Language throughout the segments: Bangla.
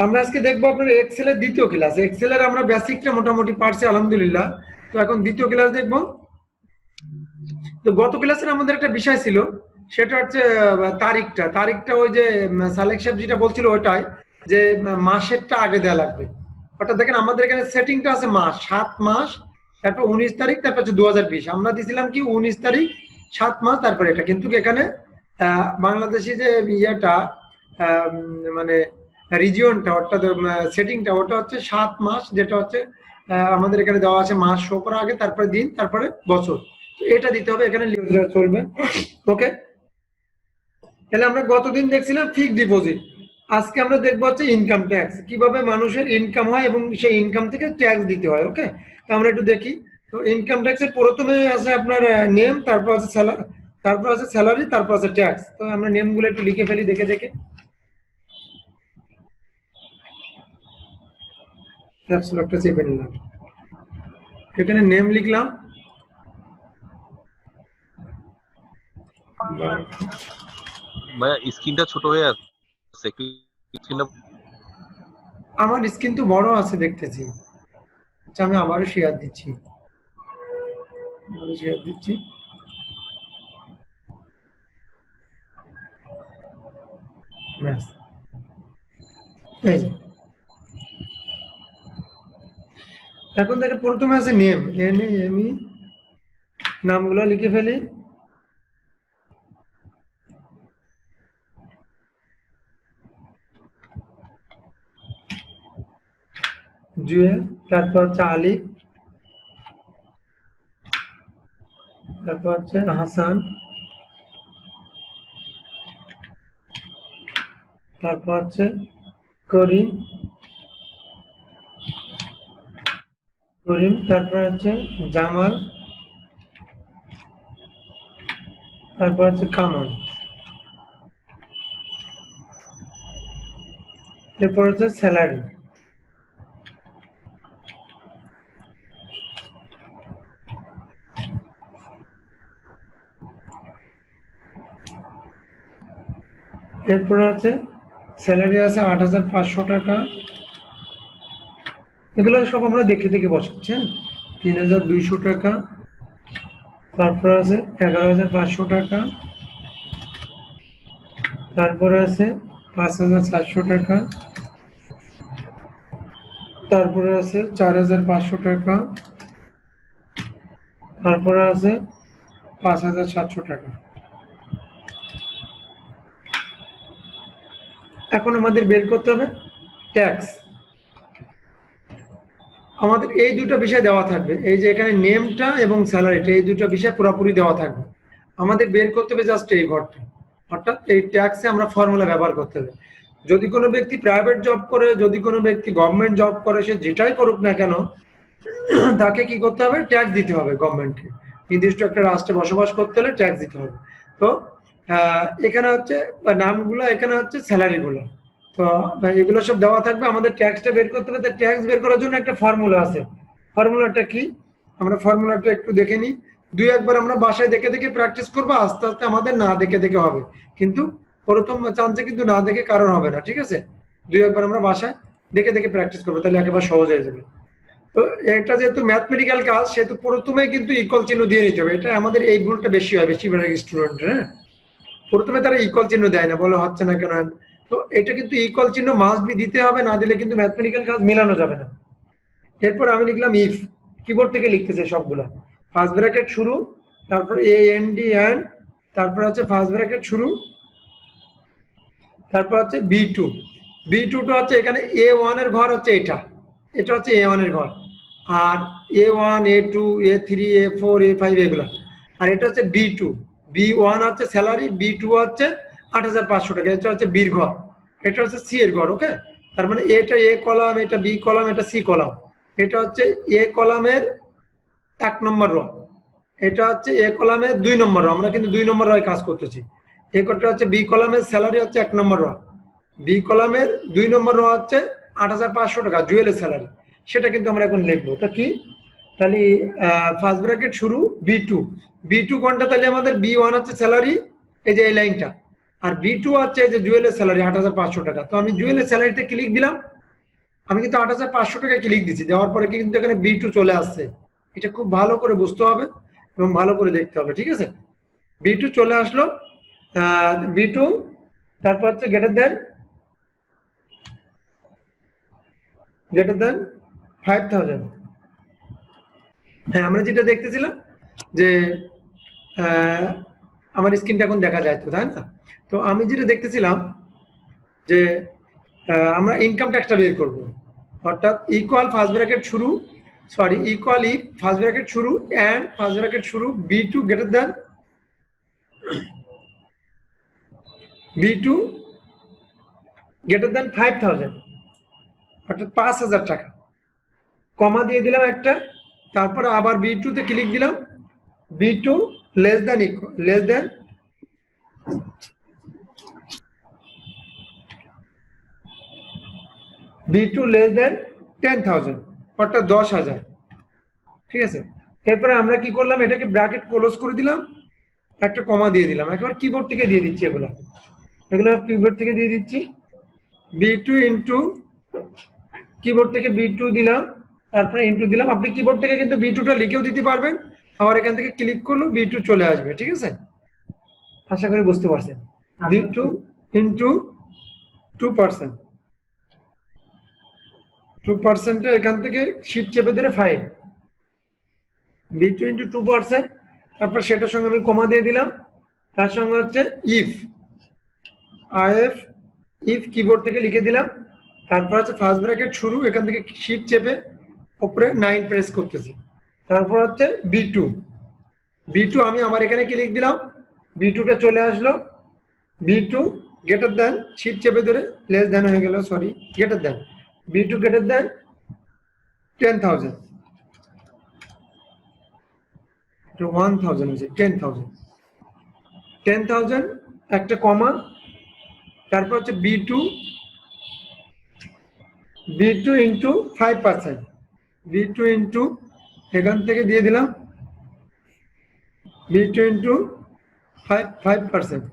আমরা আজকে দেখবো আপনার এক্সেল এর দ্বিতীয় ক্লাস। এক্সেল এর আমরা বেসিকটা মোটামুটি পারছি আলহামদুলিল্লাহ। তো এখন দ্বিতীয় ক্লাস দেখবো। তো গত ক্লাসের আমাদের একটা বিষয় ছিল, সেটা হচ্ছে তারিখটা ওই যে সালেক সাহেব যেটা বলছিল ওটাই, যে মাসেরটা আগে দেওয়া লাগবে। অর্থাৎ দেখেন আমাদের এখানে সেটিংটা আছে মাস, 7 মাস, তারপর 19 তারিখ, তারপর হচ্ছে 2020। আমরা দিছিলাম কি 19 তারিখ 7 মাস, তারপরে এটা। কিন্তু এখানে বাংলাদেশি যে ইয়েটা মানে রিজিয়নটা, অর্থাৎ সেটিংটা ওটা হচ্ছে 7 মাস, যেটা হচ্ছে আমাদের এখানে দেওয়া আছে মাস শো করার আগে, তারপরে দিন, তারপরে বছর। এটা দিতে হবে, এখানে চলবে। ওকে, তাহলে আমরা গতদিন দেখছিলাম ফিক্সড ডিপোজিট। আজকে আমরা দেখবো হচ্ছে ইনকাম ট্যাক্স, কিভাবে মানুষের ইনকাম হয় এবং সেই ইনকাম থেকে ট্যাক্স দিতে হয়। ওকে, তো আমরা একটু দেখি। তো ইনকাম ট্যাক্সের প্রথমে আছে আপনার নেম, তারপর আছে স্যালারি, তারপর আছে ট্যাক্স। তো আমরা নেমগুলো একটু লিখে ফেলি দেখে দেখে। ট্যাক্স লকটা চেপে নিলাম, এখানে নেম লিখলাম। ভাইয়া স্ক্রিনটা ছোট হয়ে আছে, একটু স্ক্রিনটা। আমার স্ক্রিন তো বড় আছে দেখতেছি। আচ্ছা, আমি আবারও শেয়ার দিচ্ছি। ব্যাস, এই যে। এখন দেখে প্রথমে আছে নেম, আমি নামগুলো লিখে ফেলি। জুয়েল, তারপর হচ্ছে আলী, তারপর হচ্ছে হাসান, তারপর হচ্ছে করিম, তারপর হচ্ছে জামাল, তারপর হচ্ছে কামাল, এরপর হচ্ছে স্যালারি। এরপর আছে স্যালারি আছে 8,500 টাকা। এগুলো সব আমরা দেখে দেখে বসাচ্ছি। 3,200 টাকা, তারপর আছে 11,500 টাকা, তারপরে আছে 5,400 টাকা, তারপরে আছে 4,500 টাকা, তারপরে আছে 5,700 টাকা। এখন আমাদের বের করতে হবে ট্যাক্স। আমাদের এই দুটো বিষয় দেওয়া থাকবে, এই যে এখানে নেমটা এবং স্যালারিটা, এই দুটো বিষয় পুরোপুরি দেওয়া থাকবে। আমাদের বের করতে হবে জাস্ট এই ঘরটা, অর্থাৎ এই ট্যাক্সে আমরা ফর্মুলা ব্যবহার করতে হবে। যদি কোনো ব্যক্তি প্রাইভেট জব করে, যদি কোনো ব্যক্তি গভর্নমেন্ট জব করে, সে যেটাই করুক না কেন, তাকে কি করতে হবে? ট্যাক্স দিতে হবে গভর্নমেন্টকে। নির্দিষ্ট একটা রাষ্ট্রে বসবাস করতে হলে ট্যাক্স দিতে হবে। তো এখানে হচ্ছে নামগুলো, এখানে হচ্ছে স্যালারিগুলো। তো এগুলো সব দেওয়া থাকবে। আমাদের ট্যাক্সটা বের করতে হবে। ট্যাক্স বের করার জন্য একটা ফর্মুলা আছে। ফর্মুলাটা কি? আমরা ফর্মুলাটা একটু দেখে নিই। দুই একবার আমরা বাসায় দেখে দেখে প্র্যাকটিস করবো, আস্তে আস্তে আমাদের না দেখে দেখে হবে। কিন্তু প্রথম চান্সে কিন্তু না দেখে কারণ হবে না, ঠিক আছে? দুই একবার আমরা বাসায় দেখে দেখে প্র্যাকটিস করবো, তাহলে একেবারে সহজ হয়ে যাবে। তো এটা যেহেতু ম্যাথমেটিক্যাল কাজ, সেহেতু প্রথমে কিন্তু ইকুয়াল চিহ্ন দিয়ে নিতে হবে। এটা আমাদের এই ভুলটা বেশি হয় বেশিরভাগ স্টুডেন্টের। হ্যাঁ, প্রথমে তারা ইকুয়াল চিহ্ন দেয় না, বলে হচ্ছে না কেন। তো এটা কিন্তু ইকুয়াল চিহ্ন মাস্ট বি দিতে হবে, না দিলে কিন্তু ম্যাথমেটিক্যাল কাজ মেলানো যাবে না। এরপর আমি লিখলাম ইফ, কিবোর্ড থেকে লিখতেছে সবগুলা। ফার্স্ট ব্র্যাকেট শুরু, তারপর এ এন ডি এন্ড, তারপর হচ্ছে ফার্স্ট ব্র্যাকেট শুরু, তারপর হচ্ছে B2। B2টা হচ্ছে এখানে A1 এর ঘর হচ্ছে এটা, এটা হচ্ছে A1 এর ঘর। আর A1, A2, A3, A4, A5 এগুলা। আর এটা হচ্ছে B2। B1 হচ্ছে স্যালারি, B2 হচ্ছে 8,500 টাকা, এটা হচ্ছে বির ঘর, এটা হচ্ছে সি এর ঘর। ওকে, তার মানে এটা A কলাম, এটা B কলাম, এটা সি কলাম। এটা হচ্ছে A কলামের 1 নম্বর র, এটা হচ্ছে A কলামের 2 নম্বর র। আমরা কিন্তু 2 নম্বর রয় কাজ করতেছি। এই কোডটা হচ্ছে B কলামের স্যালারি হচ্ছে 1 নম্বর র, B কলামের 2 নম্বর র হচ্ছে 8,500 টাকা জুয়েলের স্যালারি। সেটা কিন্তু আমরা এখন লিখবো। তা কি? তাহলে ফার্স্ট ব্র্যাকেট শুরু B2। B2 কোনটা? তাহলে আমাদের B1 হচ্ছে স্যালারি, এই যে এই লাইনটা। আর B2 হচ্ছে যে জুয়েলের স্যালারি 8,500 টাকা। তো আমি জুয়েলের স্যালারিতে ক্লিক দিলাম, আমি কিন্তু 8,500 টাকা ক্লিক দিচ্ছি, দেওয়ার পরে কিন্তু এখানে B2 চলে আসছে। এটা খুব ভালো করে বুঝতে হবে এবং ভালো করে দেখতে হবে, ঠিক আছে। B2 চলে আসলো, B2 তারপর হচ্ছে গ্রেটার দেন 5,000। হ্যাঁ, আমরা যেটা দেখতেছিলাম যে আমার স্ক্রিনটা এখন দেখা যায় তো, তাই না? তো আমি যেটা দেখতেছিলাম যে আমরা ইনকাম ট্যাক্সটা বের করব, অর্থাৎ ইকুয়াল ফার্স্ট ব্র্যাকেট শুরু, sorry equal if first bracket শুরু এন্ড ফার্স্ট ব্র্যাকেট শুরু B2 গ্রেটার দেন 5,000, অর্থাৎ 5,000 টাকা, কমা দিয়ে দিলাম একটা, তারপর আবার B2 তে ক্লিক দিলাম, B2 less than B2 less than 10,000, অর্থাৎ 10,000, ঠিক আছে। এরপরে আমরা কি করলাম, এটাকে ব্র্যাকেট ক্লোজ করে দিলাম, একটা কমা দিয়ে দিলাম, একবার কিবোর্ড থেকে দিয়ে দিচ্ছি, এগুলো কিবোর্ড থেকে দিয়ে দিচ্ছি। B2 ইন্টু কিবোর্ড থেকে B2 দিলাম, তারপরে ইন্টু দিলাম। আপনি কিবোর্ড থেকে কিন্তু B2টা লিখেও দিতে পারবেন, আবার এখান থেকে ক্লিক করলে B2 চলে আসবে, ঠিক আছে। আশা করি বুঝতে পারছেন। B2 ইন্টু 2%, 2% এখান থেকে শিফট চেপে ধরে 5, B2 ইন্টু 2%, তারপর সেটার সঙ্গে আমি কমা দিয়ে দিলাম, তার সঙ্গে হচ্ছে ইফ কিবোর্ড থেকে লিখে দিলাম, তারপর হচ্ছে ফার্স্ট ব্র্যাকেট শুরু, এখান থেকে শিফট চেপে উপরে 9 প্রেস করতেছি, তারপর হচ্ছে B2 আমি আমার এখানে ক্লিক দিলাম, B2টা চলে আসলো, B2 গ্রেটার দেন, শিফট চেপে ধরে লেস দেন হয়ে গেল, sorry greater than, B2 greater দেন 10,000, 1,000 হচ্ছে 10,000 একটা কমা, তারপর হচ্ছে B2 ইন্টু 5%, B2 ইন্টু এখান থেকে দিয়ে দিলাম B2 ইন্টু 5%,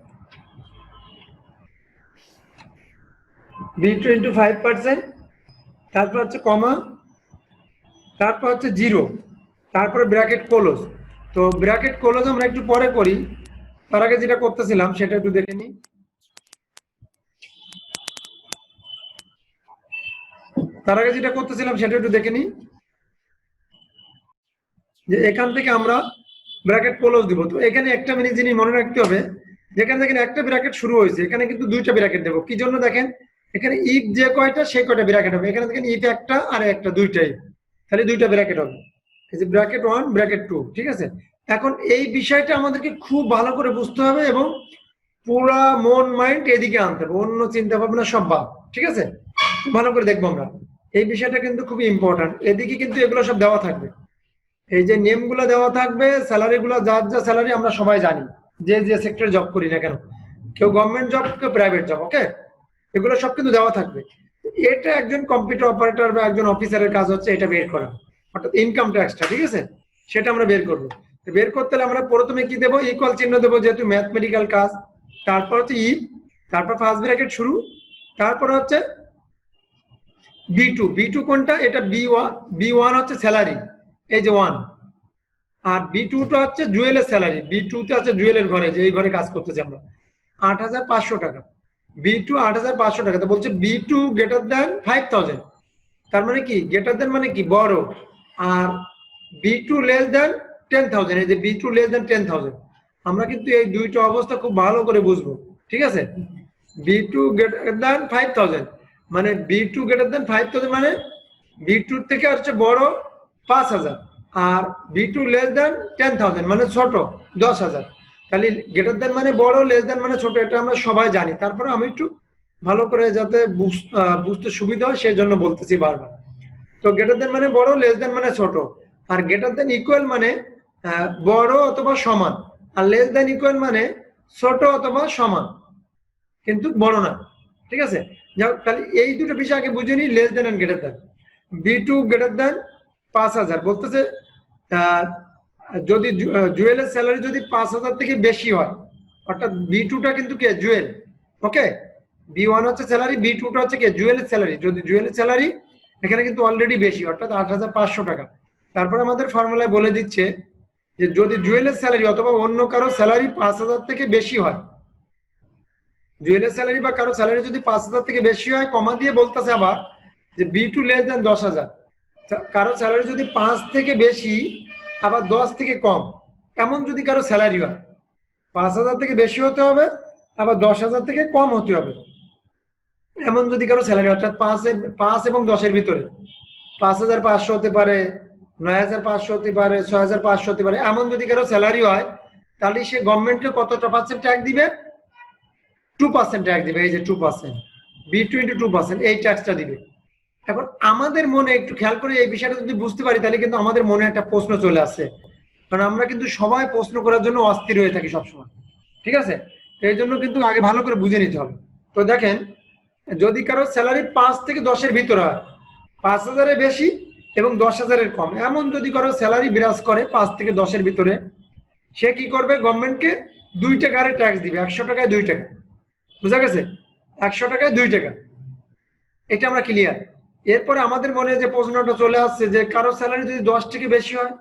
B2 ইন্টু 5%, তারপর হচ্ছে কমা, তারপর হচ্ছে 0, তারপরে ব্র্যাকেট ক্লোজ। তো ব্র্যাকেট ক্লোজ আমরা একটু পরে করি, তার আগে যেটা করতেছিলাম সেটা একটু দেখে নিই। যে এখান থেকে আমরা ব্র্যাকেট ক্লোজ দিব। তো এখানে একটা জিনিস মনে রাখতে হবে, যেখানে দেখেন একটা ব্র্যাকেট শুরু হয়েছে, এখানে কিন্তু দুইটা ব্র্যাকেট দেবো। কি জন্য দেখেন, এখানে ইফ যে কয়টা সেই কয়টা ব্র্যাকেট হবে, এখানে দেখেন ইফ একটা আর একটা দুইটাই, তাহলে দুইটা ব্র্যাকেট হবে, এই যে ব্র্যাকেট 1 ব্র্যাকেট 2, ঠিক আছে। এখন এই বিষয়টা আমাদেরকে খুব ভালো করে বুঝতে হবে এবং পুরা মন মাইন্ড এদিকে আনতে হবে, অন্য চিন্তা ভাবনা সব বাদ, ঠিক আছে। ভালো করে দেখবো আমরা, এই বিষয়টা কিন্তু খুবই ইম্পর্টেন্ট। এদিকে কিন্তু এগুলো সব দেওয়া থাকবে, এই যে নেম গুলো দেওয়া থাকবে, স্যালারি গুলো, যার যা স্যালারি আমরা সবাই জানি, যে সেক্টরে জব করি না কেন, কেউ গভর্নমেন্ট জব, কেউ প্রাইভেট জব, ওকে, এগুলো সব কিন্তু দেওয়া থাকবে। এটা একজন কম্পিউটার অপারেটর বা একজন অফিসারের কাজ হচ্ছে এটা বের করা, অর্থাৎ ইনকাম ট্যাক্সটা, ঠিক আছে, সেটা আমরা বের করবো। বের করতে হলে আমরা প্রথমে কি দেবো, ইকুয়াল চিহ্ন দেবো, যেহেতু ম্যাথমেটিক্যাল কাজ, তারপর হচ্ছে ইফ, তারপর ফার্স্ট ব্র্যাকেট শুরু, তারপর হচ্ছে B2 কোনটা, এটা B1 হচ্ছে স্যালারি, এই যে 1, আর B2টা হচ্ছে জুয়েলের স্যালারি, B2 তে আছে জুয়েলের ঘরে, যে এই ঘরে কাজ করতেছি আমরা, 8,500 টাকা, B2 8,500 টাকা। তো বলছে B2 গ্রেটার দেন 5,000, তার মানে কি গ্রেটার দেন মানে কি বড়, আর B2 লেস দেন 10,000, এই যে B2 লেস দেন 10,000। আমরা কিন্তু এই দুইটা অবস্থা খুব ভালো করে বুঝবো, ঠিক আছে। B2 গ্রেটার দেন 5,000 মানে B2 গ্রেটার দেন 5,000 মানে B2 থেকে হচ্ছে বড় 5,000, আর B2 লেস দেন 10,000 মানে ছোট 10,000। তাহলে গ্রেটার দেন মানে বড়, লেস দেন মানে ছোট, এটা আমরা সবাই জানি। তারপরে আমি একটু ভালো করে যাতে বুঝতে সুবিধা হয় সেই জন্য বলতেছি বারবার। তো গ্রেটার দেন মানে বড়, লেস দেন মানে ছোট, আর গ্রেটার দেন ইকুয়াল মানে বড় অথবা সমান, আর লেস দেন ইকুয়াল মানে ছোট অথবা সমান কিন্তু বড় না, ঠিক আছে। যাও, তাহলে এই দুটো বিষয় আগে বুঝে নিই, less than and greater than. B2 greater than 5,000 বলতেছে, যদি জুয়েলের স্যালারি যদি 5,000 থেকে বেশি হয়, অর্থাৎ B2টা কিন্তু কি জুয়েল, ওকে, B1 হচ্ছে স্যালারি, B2 টা হচ্ছে কি জুয়েলের স্যালারি। যদি জুয়েলের স্যালারি এখানে কিন্তু অলরেডি বেশি, অর্থাৎ 8,500 টাকা। তারপর আমাদের ফর্মুলায় বলে দিচ্ছে যে যদি জুয়েলের স্যালারি অথবা অন্য কারো স্যালারি 5,000 থেকে বেশি হয়, জুয়েলের স্যালারি বা কারো স্যালারি যদি 5,000 থেকে বেশি হয়, কমা দিয়ে বলতেছে আবার যে B2 লেস দেন 10,000। কারো স্যালারি যদি 5 থেকে বেশি আবার 10 থেকে কম, এমন যদি কারো স্যালারি হয়, 5,000 থেকে বেশি হতে হবে আবার 10,000 থেকে কম হতে হবে, এমন যদি কারো স্যালারি, অর্থাৎ 5 এবং 10-এর ভিতরে 5,500 হতে পারে, 9,500 হতে পারে, 6,500 হতে পারে, এমন যদি কারো স্যালারি হয়, তাহলে সে গভর্নমেন্টকে কতটা পার্সেন্ট ট্যাক্স দিবে? 2% ট্যাক্স দিবে। এই যে 2%, B2 × 2%, এই ট্যাক্সটা দিবে। এখন আমাদের মনে একটু খেয়াল করে এই বিষয়টা যদি বুঝতে পারি, তাহলে কিন্তু আমাদের মনে একটা প্রশ্ন চলে আসে, কারণ আমরা কিন্তু সবাই প্রশ্ন করার জন্য অস্থির হয়ে থাকি সবসময়, ঠিক আছে? এই জন্য কিন্তু আগে ভালো করে বুঝে নিতে হবে। তো দেখেন, যদি কারো স্যালারি 5 থেকে 10-এর ভিতরে হয়, 5,000-এর বেশি এবং 10,000-এর কম, এমন যদি কারো স্যালারি বিরাজ করে 5 থেকে 10-এর ভিতরে, সে কি করবে? গভর্নমেন্টকে 2 টাকা হারে ট্যাক্স দিবে। 100 টাকায় 2 টাকা, বুঝা গেছে? 100 টাকায় 2 টাকা, এটা আমরা ক্লিয়ার। এরপরে আমাদের মনে যে প্রশ্নটা চলে আসছে যে কারো স্যালারি যদি 10 থেকে বেশি হয়,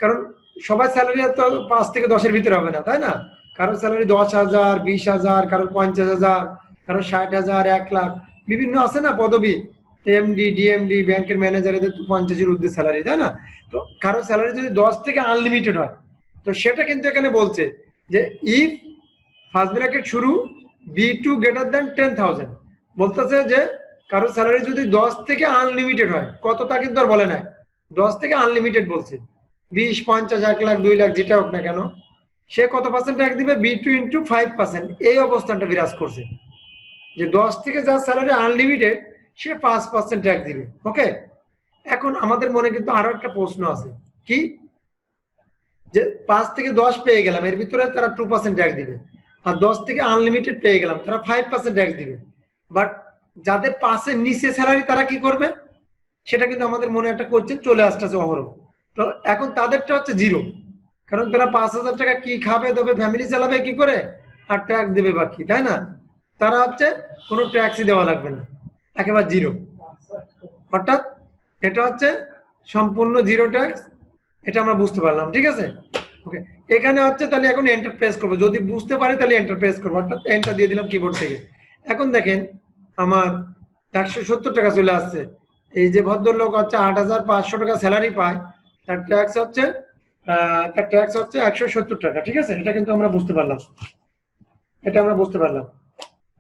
কারণ সবার স্যালারি তো 5 থেকে 10-এর ভিতরে হবে না, তাই না? কারো স্যালারি 10,000, 20,000, কারো 50,000, কারো 60,000, 1 লাখ, বিভিন্ন আছে না পদবি, এমডি, ডিএমডি, ব্যাংকের ম্যানেজারদের তো 50-এর ঊর্ধ্বে স্যালারি, তাই না? তো কারো স্যালারি যদি 10 থেকে আনলিমিটেড হয়, তো সেটা কিন্তু এখানে বলছে যে ইফ ফার্স্ট ব্র্যাকেট শুরু B2 greater than 10,000, বলতেছে যে কারো স্যালারি যদি 10 থেকে আনলিমিটেড হয়, কত তা কিন্তু আর বলে না, 10 থেকে আনলিমিটেড বলছে, 20, 50, 1 লাখ, 2 লাখ, যেটা হোক না কেন, সে কত পার্সেন্ট ট্যাক্স দিবে? B2 × 5%। এই অবস্থানটা বিরাজ করছে যে 10 থেকে যার স্যালারি আনলিমিটেড, সে 5% ট্যাক্স দিবে। ওকে, এখন আমাদের মনে কিন্তু আরো একটা প্রশ্ন আছে, কি যে 5 থেকে 10 পেয়ে গেলাম, এর ভিতরে তারা 2% ট্যাক্স দিবে, আর 10 থেকে আনলিমিটেড পেয়ে গেলাম, তারা 5% ট্যাক্স দিবে। বাট যাদের 5-এর নিচে স্যালারি, তারা কি করবে? সেটা কিন্তু আমাদের মনে একটা কোশ্চেন চলে আসতেছে অহরহ। তো এখন তাদেরটা হচ্ছে 0, কারণ তারা 5,000 টাকা কি খাবে দেবে, ফ্যামিলি চালাবে কি করে, আর ট্যাক্স দেবে বাকি, তাই না? তারা হচ্ছে কোনো ট্যাক্সই দেওয়া লাগবে না, একেবারে 0। অর্থাৎ এটা হচ্ছে সম্পূর্ণ 0 ট্যাক্স, এটা আমরা বুঝতে পারলাম, ঠিক আছে? ওকে, এখানে হচ্ছে তাহলে এখন এন্টার প্রেস করবো, যদি বুঝতে পারি তাহলে এন্টার প্রেস করবো, অর্থাৎ এন্টার দিয়ে দিলাম কিবোর্ড থেকে। এখন দেখেন আমার 170 টাকা চলে আসছে। এই যে ভদ্রলোক হচ্ছে 8,500 টাকা স্যালারি পায়, তার ট্যাক্স হচ্ছে 170 টাকা, ঠিক আছে? এটা কিন্তু আমরা বুঝতে পারলাম, এটা আমরা বুঝতে পারলাম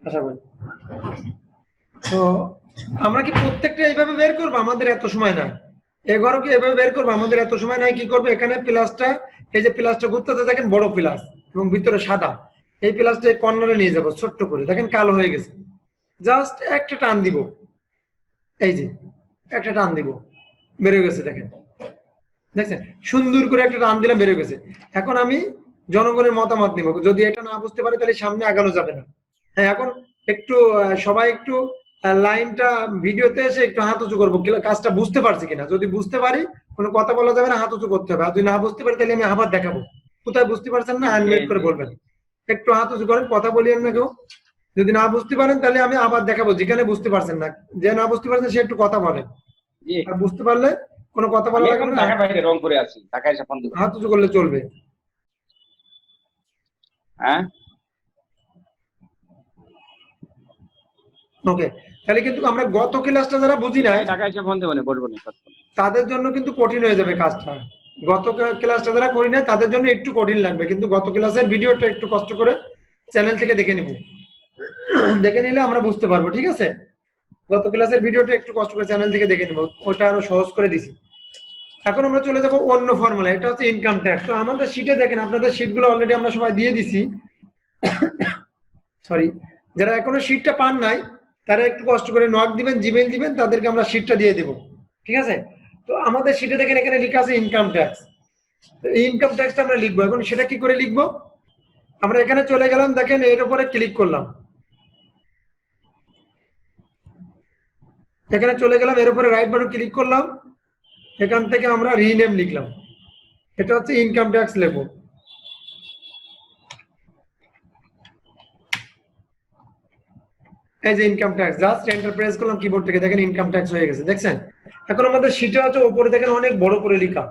আশা করি। তো আমরা কি প্রত্যেকটা এইভাবে বের করবো? আমাদের এত সময় নাই। এগারো কি এভাবে বের করবো? আমাদের এত সময় নাই। কি করবো? এখানে প্লাসটা, এই যে প্লাসটা ঘুরতেছে দেখেন, বড় প্লাস এবং ভিতরে সাদা, এই প্লাসটা কর্নারে নিয়ে যাবো ছোট্ট করে, দেখেন কালো হয়ে গেছে, জাস্ট একটা টান দিব, এই যে একটা টান দিব, বেড়ে গেছে, দেখেন, দেখছেন সুন্দর করে একটা টান দিলাম, বেড়ে গেছে। এখন আমি জনগণের মতামত নিব, যদি এটা না বুঝতে পারে তাহলে সামনে আগানো যাবে না। হ্যাঁ, এখন একটু সবাই একটু লাইনটা ভিডিওতে এসে একটু হাত উঁচু করবো, কাজটা বুঝতে পারছি কিনা। যদি বুঝতে পারি, কোনো কথা বলা যাবে না, হাত উঁচু করতে হবে। আর যদি না বুঝতে পারি তাহলে আমি আবার দেখাবো, কোথায় বুঝতে পারছেন না আনমিউট করে বলবেন, একটু হাত উঁচু করেন, কথা বলিয়েন না কেউ। যদি না বুঝতে পারেন তাহলে আমি আবার দেখাবো, যেখানে বুঝতে পারছেন না, যে না বুঝতে পারছেন সে একটু কথা বলেন, আর বুঝতে পারলে কোনো কথা বলা লাগবে না, রংপুরে আছি, ঢাকায় এসে ফোন দিব, হাত উঁচু করলে চলবে। হ্যাঁ, ওকে, তাহলে কিন্তু আমরা গত ক্লাসটা যারা বুঝি নাই, ঢাকায় এসে ফোন দেবো না, বলবো না, তাদের জন্য কিন্তু কঠিন হয়ে যাবে কাজটা। গত ক্লাসটা যারা করি নাই তাদের জন্য একটু কঠিন লাগবে, কিন্তু গত ক্লাসের ভিডিওটা একটু কষ্ট করে চ্যানেল থেকে দেখে নিব, দেখে নিলে আমরা বুঝতে পারবো, ঠিক আছে? গত ক্লাসের ভিডিওটা একটু কষ্ট করে চ্যানেল থেকে দেখে নিব, ওটা আরো সহজ করে দিছি। এখন আমরা চলে যাবো অন্য ফর্মুলা, এটা হচ্ছে ইনকাম ট্যাক্স। তো আমাদের শীটে দেখেন, আপনাদের শীটগুলো অলরেডি আমরা সবাই দিয়ে দিছি, সরি, যারা এখনো শীটটা পান নাই তারা একটু কষ্ট করে নক দিবেন, জিমেইল দিবেন, তাদেরকে আমরা শীটটা দিয়ে দেব, ঠিক আছে? তো আমাদের শীটে দেখেন এখানে লেখা আছে ইনকাম ট্যাক্স। তো ইনকাম ট্যাক্সটা আমরা লিখবো। এখন সেটা কি করে লিখবো? আমরা এখানে চলে গেলাম, দেখেন এর উপরে ক্লিক করলাম, এখানে চলে গেলাম, এর উপরে রাইট বাটন ক্লিক করলাম, এখান থেকে আমরা রিনেম লিখলাম, এটা হচ্ছে ইনকাম ট্যাক্স লিখবো। এই যে income tax, just enter press করলাম কিবোর্ড থেকে, দেখেন ইনকাম ট্যাক্স হয়ে গেছে, দেখছেন। এখন আমাদের শীটে আছে উপরে দেখেন অনেক বড় করে লেখা,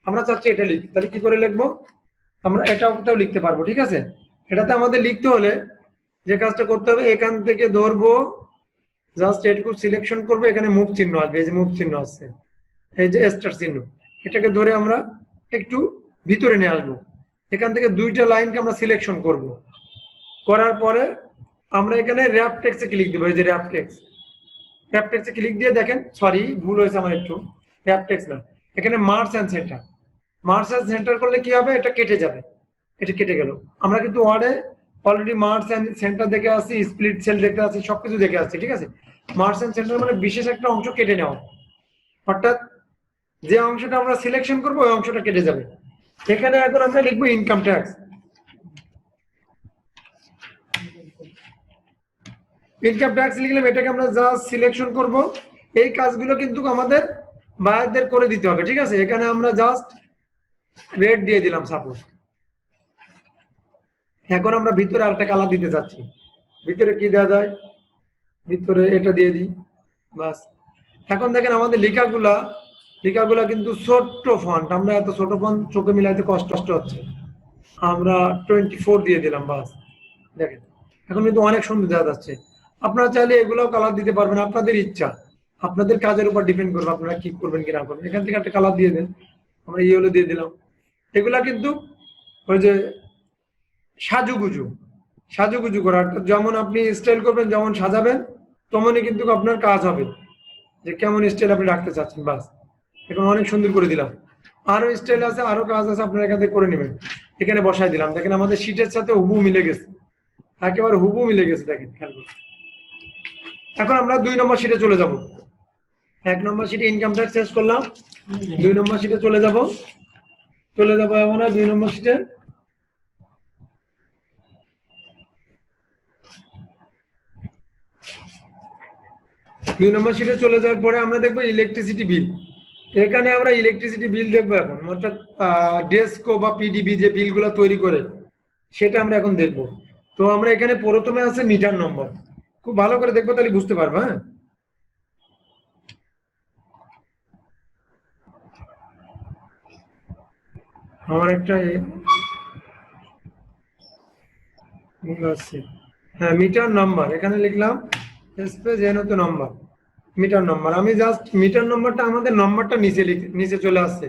আমরা চাচ্ছি এটা লিখতে, তাহলে কি করে লিখবো, আমরা এটাও লিখতে পারবো, ঠিক আছে। এটাতে আমাদের লিখতে হলে যে কাজটা করতে হবে, এখান থেকে ধরবো, জাস্ট এটুকু সিলেকশন করবো, এখানে মুভ চিহ্ন আসবে, এই যে মুভ চিহ্ন আছে, এই যে স্টার চিহ্ন, এটাকে ধরে আমরা একটু ভিতরে নিয়ে আসবো। এখান থেকে দুইটা লাইনকে আমরা সিলেকশন করব, করার পরে আমরা এখানে র্যাপ টেক্সটে ক্লিক দেবো, এই যে র্যাপ টেক্সটে ক্লিক দিয়ে দেখেন, সরি ভুল হয়েছে আমার একটু, র্যাপ টেক্সট না, এখানে মার্জ এন্ড সেন্টার করলে কি হবে, এটা কেটে যাবে, এটা কেটে গেল। আমরা কিন্তু ওয়ার্ডে অলরেডি মার্জ এন্ড সেন্টার দেখে আসছি, স্প্লিট সেল দেখে আসছি, সবকিছু দেখে আসছি, ঠিক আছে। মার্জ এন্ড সেন্টার মানে বিশেষ একটা অংশ কেটে নেওয়া, অর্থাৎ যে অংশটা আমরা সিলেকশন করবো ওই অংশটা কেটে যাবে। এখানে এখন আমরা লিখবো ইনকাম ট্যাক্স। ইনকাম ট্যাক্স লিখলাম, এটাকে আমরা জাস্ট সিলেকশন করব। এই কাজগুলো কিন্তু আমাদের বায়ারদের করে দিতে হবে, ঠিক আছে। এখানে আমরা জাস্ট রেড দিয়ে দিলাম সাপোজ। এখন আমরা ভিতরে আরেকটা কালার দিতে যাচ্ছি, ভিতরে কি দেওয়া যায়, ভিতরে এটা দিয়ে দিই, বাস। এখন দেখেন আমাদের লেখাগুলা কিন্তু ছোট্ট ফন্ট, আমরা এত ছোট ফন্ট চোখে মিলাইতে কষ্ট হচ্ছে, আমরা 24 দিয়ে দিলাম, বাস। দেখেন এখন কিন্তু অনেক সুন্দর দেখা যাচ্ছে। আপনারা চাইলে এগুলাও কালার দিতে পারবেন, আপনাদের ইচ্ছা, আপনাদের কাজের উপর ডিপেন্ড করবে, আপনারা কি করবেন কি না করবেন। এখান থেকে একটা কালার দিয়ে দেন, আমরা ইয়েলো দিয়ে দিলাম। এগুলা কিন্তু ওই যে সাজুগুজু করা, যেমন আপনি স্টাইল করবেন, যেমন সাজাবেন তেমনই কিন্তু আপনার কাজ হবে, যে কেমন স্টাইল আপনি রাখতে চাচ্ছেন, বাস। এখন অনেক সুন্দর করে দিলাম, আরো স্টাইল আছে, আরো কাজ আছে, আপনারা এখান থেকে করে নেবেন। এখানে বসাই দিলাম, দেখেন আমাদের শীটের সাথে হুবু মিলে গেছে, একেবারে হুবু মিলে গেছে, দেখেন খেয়াল করুন। এখন আমরা 2 নম্বর শীটে চলে যাব। 1 নম্বর শীটে ইনকাম ট্যাক্স শেষ করলাম, 2 নম্বর শীটে চলে যাব আমরা 2 নম্বর শীটে। দুই নম্বর শীটে চলে যাওয়ার পরে আমরা দেখবো ইলেকট্রিসিটি বিল। এখানে আমরা ইলেকট্রিসিটি বিল দেখবো এখন, অর্থাৎ ডেস্কো বা পিডিবি যে বিলগুলো তৈরি করে সেটা আমরা এখন দেখবো। তো আমরা এখানে প্রথমে আছে মিটার নম্বর, খুব ভালো করে দেখবো, তাহলে বুঝতে পারবো। হ্যাঁ, আমার একটা হ্যাঁ মিটার নাম্বার, এখানে লিখলাম স্পেস এনতো নাম্বার, মিটার নাম্বার। আমি জাস্ট মিটার নাম্বারটা, আমাদের নাম্বারটা নিচে চলে আসছে,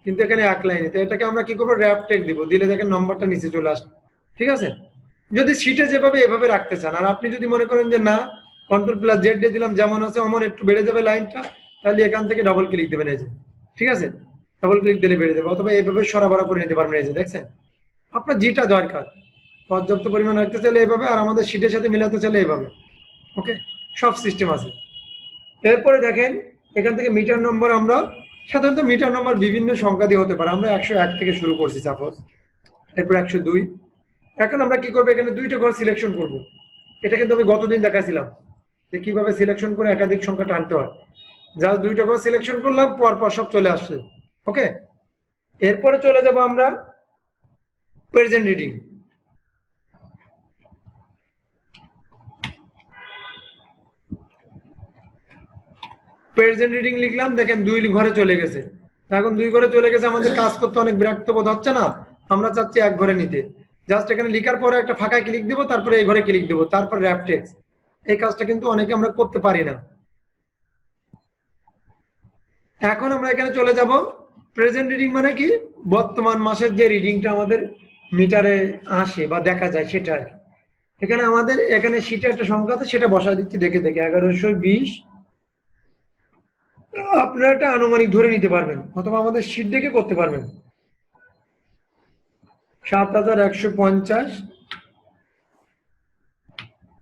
কিন্তু এখানে এক লাইনে, তো এটাকে আমরা কি করবো, র্যাপ টেক দিব, দিলে দেখেন নাম্বারটা নিচে চলে আসবে, ঠিক আছে। যদি শীটে যেভাবে এভাবে রাখতে চান, আর আপনি যদি মনে করেন যে না Ctrl+Z দিয়ে দিলাম, যেমন আছে অমন একটু বেড়ে যাবে লাইনটা, তাহলে এখান থেকে ডবল ক্লিক দেবেন, এই যে, ঠিক আছে, ডবল ক্লিক দিলে বেড়ে যাবে, অথবা এইভাবে সরাবরা করে নিতে পারবেন, এই যে দেখছেন। আপনার যেটা দরকার, পর্যাপ্ত পরিমাণ রাখতে চাইলে এইভাবে, আর আমাদের শীটের সাথে মিলাতে চাইলে এইভাবে, ওকে, সব সিস্টেম আছে। এরপরে দেখেন এখান থেকে মিটার নম্বর, আমরা সাধারণত মিটার নম্বর বিভিন্ন সংখ্যা দিয়ে হতে পারে, আমরা 101 থেকে শুরু করছি সাপোজ, এরপর 102। এখন আমরা কি করবো, এখানে 2টা ঘর সিলেকশন করব। এটা কিন্তু আমি গতদিন দেখাছিলাম যে কিভাবে সিলেকশন করে একাধিক সংখ্যা টানতে হয়। জাস্ট 2টা ঘর সিলেকশন করলাম, পর সব চলে আসছে, ওকে। এরপরে চলে যাব আমরা প্রেজেন্ট রিডিং। প্রেজেন্ট রিডিং লিখলাম, দেখেন 2 ঘরে চলে গেছে। এখন 2 ঘরে চলে গেছে, আমাদের কাজ করতে অনেক বিরক্ত বোধ হচ্ছে না, আমরা চাচ্ছি 1 ঘরে নিতে। জাস্ট এখানে লিখার পরে একটা ফাঁকা ক্লিক দেবো, তারপরে এই ঘরে ক্লিক দেবো, তারপর র্যাপ টেক্সট। এই কাজটা কিন্তু অনেকে আমরা করতে পারি না। এখন আমরা এখানে চলে যাব প্রেজেন্ট রিডিং, মানে কি, বর্তমান মাসের যে রিডিংটা আমাদের মিটারে আসে বা দেখা যায় সেটা। এখানে আমাদের এখানে শীটে একটা সংখ্যা আছে, সেটা বসায় দিচ্ছি দেখে 1120। আপনারা একটা আনুমানিক ধরে নিতে পারবেন, অথবা আমাদের শীট দেখে করতে পারবেন। 7150,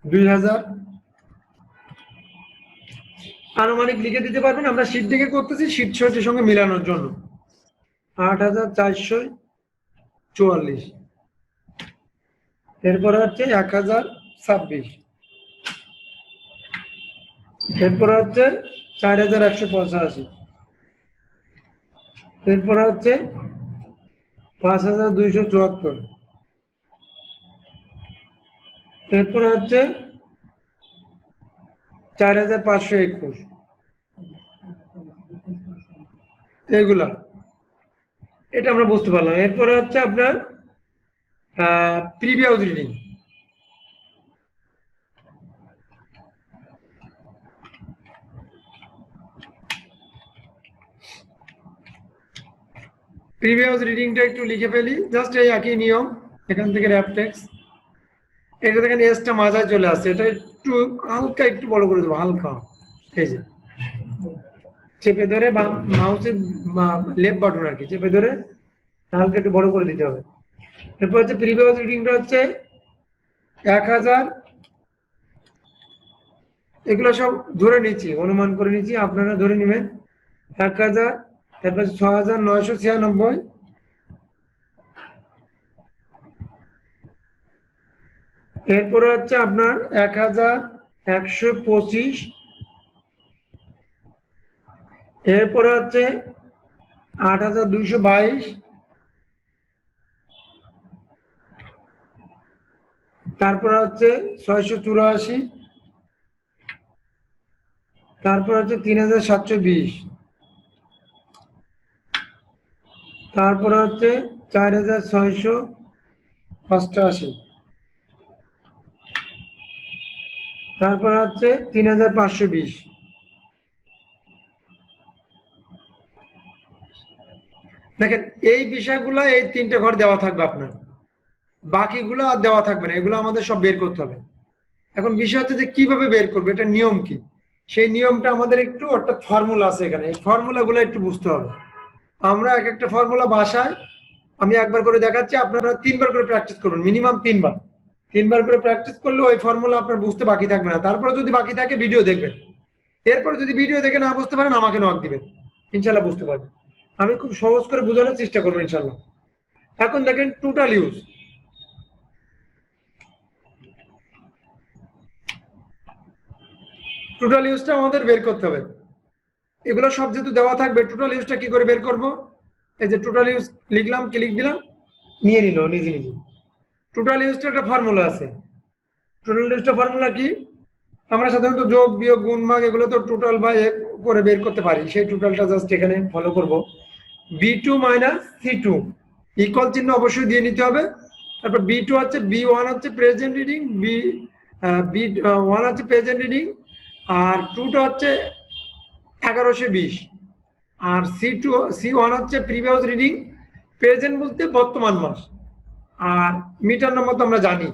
2000 আনুমানিক লিখে দিতে পারবেন। আমরা শীট দেখে করতেছি, শীট শীটের সঙ্গে মিলানোর জন্য। 8444, এরপরে হচ্ছে 1026, এরপরে হচ্ছে 4185, এরপরে হচ্ছে 5274, এরপরে হচ্ছে 4521 এগুলা, এটা আমরা বুঝতে পারলাম। এরপরে হচ্ছে আপনার প্রিভিয়াস রিডিং। প্রিভিয়াস রিডিংটা একটু লিখে ফেলি, জাস্ট এই একই নিয়ম। এখান থেকে র্যাপটেক্স, এটা দেখেন এসটা মাঝায় চলে আসছে, এটা একটু হালকা একটু বড় করে দেবো, হালকা। এই যে চেপে ধরে বা মাউসের লেফট বাটন আর কি চেপে ধরে হালকা একটু বড় করে দিতে হবে। এরপর হচ্ছে প্রিভিয়াস রিডিংটা হচ্ছে 1000, এগুলো সব ধরে নিচ্ছি, অনুমান করে নিচ্ছি, আপনারা ধরে নেবেন। 1000, তারপর 6996, এরপরে হচ্ছে আপনার 1125, এরপরে হচ্ছে 8222, তারপরে হচ্ছে 684, তারপর হচ্ছে 3720, তারপরে হচ্ছে 4688, তারপর হচ্ছে 3520। দেখেন এই বিষয়গুলো এই তিনটে ঘর দেওয়া থাকবে আপনার, বাকিগুলো আর দেওয়া থাকবে না, এগুলো আমাদের সব বের করতে হবে। এখন বিষয় হচ্ছে যে কিভাবে বের করবে, এটা নিয়ম কি, সেই নিয়মটা আমাদের একটু, অর্থাৎ ফর্মুলা আছে এখানে, এই ফর্মুলাগুলো একটু বুঝতে হবে। আমরা এক একটা ফর্মুলা বাসায় আমি একবার করে দেখাচ্ছি, আপনারা 3বার করে প্র্যাকটিস করুন, মিনিমাম 3বার করে প্র্যাকটিস করলে ওই ফর্মুলা আপনার বুঝতে বাকি থাকবে না। তারপরে যদি বাকি থাকে ভিডিও দেখবেন, এরপর যদি ভিডিও দেখে না বুঝতে পারেন আমাকে নক দিবেন, ইনশাল্লাহ বুঝতে পারবেন। আমি খুব সহজ করে বোঝানোর চেষ্টা করবো ইনশাল্লাহ। এখন দেখেন টোটাল ইউজ, টোটাল ইউজটা আমাদের বের করতে হবে। এগুলো সব যেহেতু দেওয়া থাকবে, টোটাল ইউজটা কি করে বের করব, এই যে টোটাল ইউজ লিখলাম, ক্লিক দিলাম, নিয়ে নিল নিজে নিজে। টোটাল ইউজটা একটা ফর্মুলা আছে। টোটাল ইউজটা ফর্মুলা কি, আমরা সাধারণত যোগ বিয়োগ গুণ ভাগ এগুলো তো টোটাল বা এক করে বের করতে পারি, সেই টোটালটা জাস্ট এখানে ফলো করব। B2 মাইনাস C2 ইকুয়াল চিহ্ন অবশ্যই দিয়ে নিতে হবে। তারপর B2 হচ্ছে B1 হচ্ছে প্রেজেন্ট রিডিং, B1 হচ্ছে প্রেজেন্ট রিডিং, আর 2টা হচ্ছে 1120, আর C1 হচ্ছে প্রিভিয়াস রিডিং, প্রেজেন্ট বলতে বর্তমান মাস, আর মিটার নম্বর তো আমরা জানি,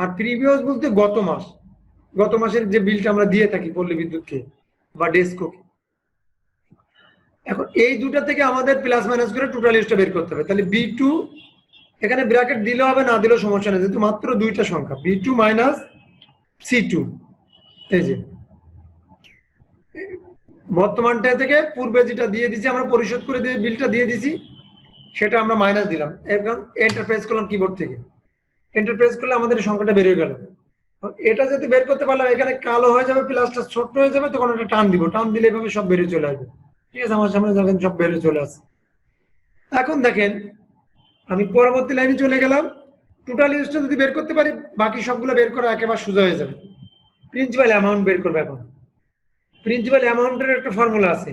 আর প্রিভিয়াস বলতে গত মাস, গত মাসের যে বিলটা আমরা দিয়ে থাকি পল্লী বিদ্যুৎকে বা ডেস্কোকে। এখন এই দুটা থেকে আমাদের প্লাস মাইনাস করে টোটাল ইউজটা বের করতে হবে। তাহলে B2 এখানে ব্র্যাকেট দিলে হবে, না দিলেও সমস্যা নেই, যেহেতু মাত্র দুইটা সংখ্যা, B2 মাইনাস C2। এই যে বর্তমানটা থেকে পূর্বে যেটা দিয়ে দিছি আমরা পরিশোধ করে দিয়ে বিলটা দিয়ে দিছি, সেটা আমরা মাইনাস দিলাম। এবং এন্টার প্রেস করলাম কিবোর্ড থেকে, এন্টার প্রেস করলে আমাদের সংখ্যাটা বেরিয়ে গেল। এটা যদি বের করতে পারলাম, এখানে কালো হয়ে যাবে, প্লাসটা ছোট হয়ে যাবে, তখন একটা টান দিব, টান দিলে এভাবে সব বেরিয়ে চলে আসবে। ঠিক আছে, আমার সামনে দেখেন সব বেরিয়ে চলে আসে। এখন দেখেন আমি পরবর্তী লাইনে চলে গেলাম। টোটাল ইউজটা যদি বের করতে পারি, বাকি সবগুলো বের করা একেবারে সোজা হয়ে যাবে। প্রিন্সিপাল অ্যামাউন্ট বের করবে। এখন প্রিন্সিপাল অ্যামাউন্টের একটা ফর্মুলা আছে,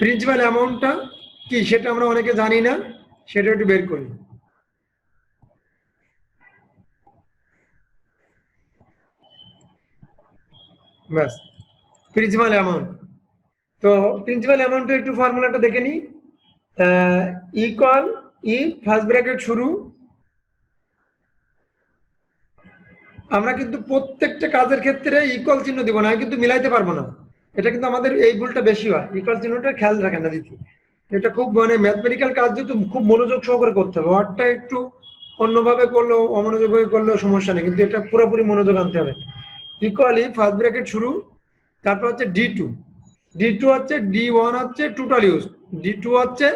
প্রিন্সিপাল অ্যামাউন্টটা কি সেটা আমরা অনেকে জানি না, সেটা একটু বের করি। ব্যাস, প্রিন্সিপাল অ্যামাউন্ট। তো প্রিন্সিপাল অ্যামাউন্টের একটু ফর্মুলাটা দেখে নিই। ইকুয়াল ই ফার্স্ট ব্র্যাকেট শুরু। আমরা কিন্তু প্রত্যেকটা কাজের ক্ষেত্রে ইকুয়াল চিহ্ন দিব না, কিন্তু মিলাইতে পারবো না, এটা কিন্তু আমাদের এই ভুলটা বেশি হয়, ইকুয়াল চিহ্নটা খেয়াল রাখেন না দিতে। এটা খুব মানে ম্যাথমেটিক্যাল কাজ যেহেতু খুব মনোযোগ সহকারে করতে হবে, ওয়ার্ডটা একটু অন্যভাবে করলেও অমনোযোগ হয়ে করলেও সমস্যা নেই, কিন্তু এটা পুরোপুরি মনোযোগ আনতে হবে। ইকুয়ালি ফার্স্ট ব্র্যাকেট শুরু, তারপর হচ্ছে D2 হচ্ছে, D1 হচ্ছে টোটাল ইউজ, D2 হচ্ছে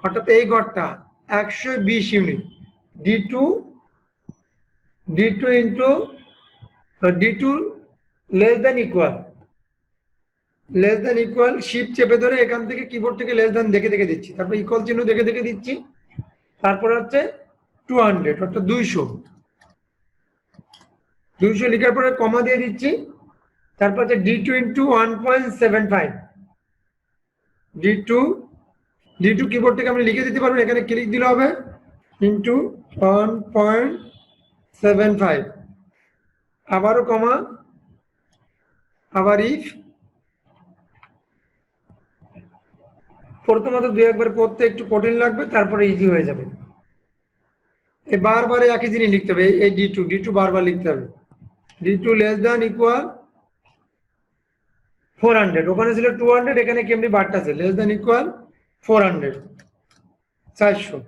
অর্থাৎ এই ঘরটা 120 unit, D2 into D2 less than equal, less than equal shift চেপে ধরে এখান থেকে কিবোর্ড থেকে লেস দেন দেখে দেখে দিচ্ছি, তারপর ইকুয়াল চিহ্ন দেখে দেখে দিচ্ছি, তারপর হচ্ছে 200 অর্থাৎ 200 লেখার পরে কমা দিয়ে দিচ্ছি, তারপর হচ্ছে D2 ইন্টু 1.75, D2 কিবোর্ড থেকে আপনি লিখে দিতে পারবেন, এখানে ক্লিক দিলে হবে, ইন্টু 1.75, আবারও কমা, আবার ইফ। প্রথমত দুই একবার করতে একটু কঠিন লাগবে, তারপরে ইজি হয়ে যাবে। এই বারবার একই জিনিস লিখতে হবে, এই D2 বারবার লিখতে হবে। D2 লেস দ্যান ইকুয়াল 400, ওখানে ছিল 200, এখানে কেমনি বারটা আছে, লেস দ্যান ইকুয়াল 400, 400,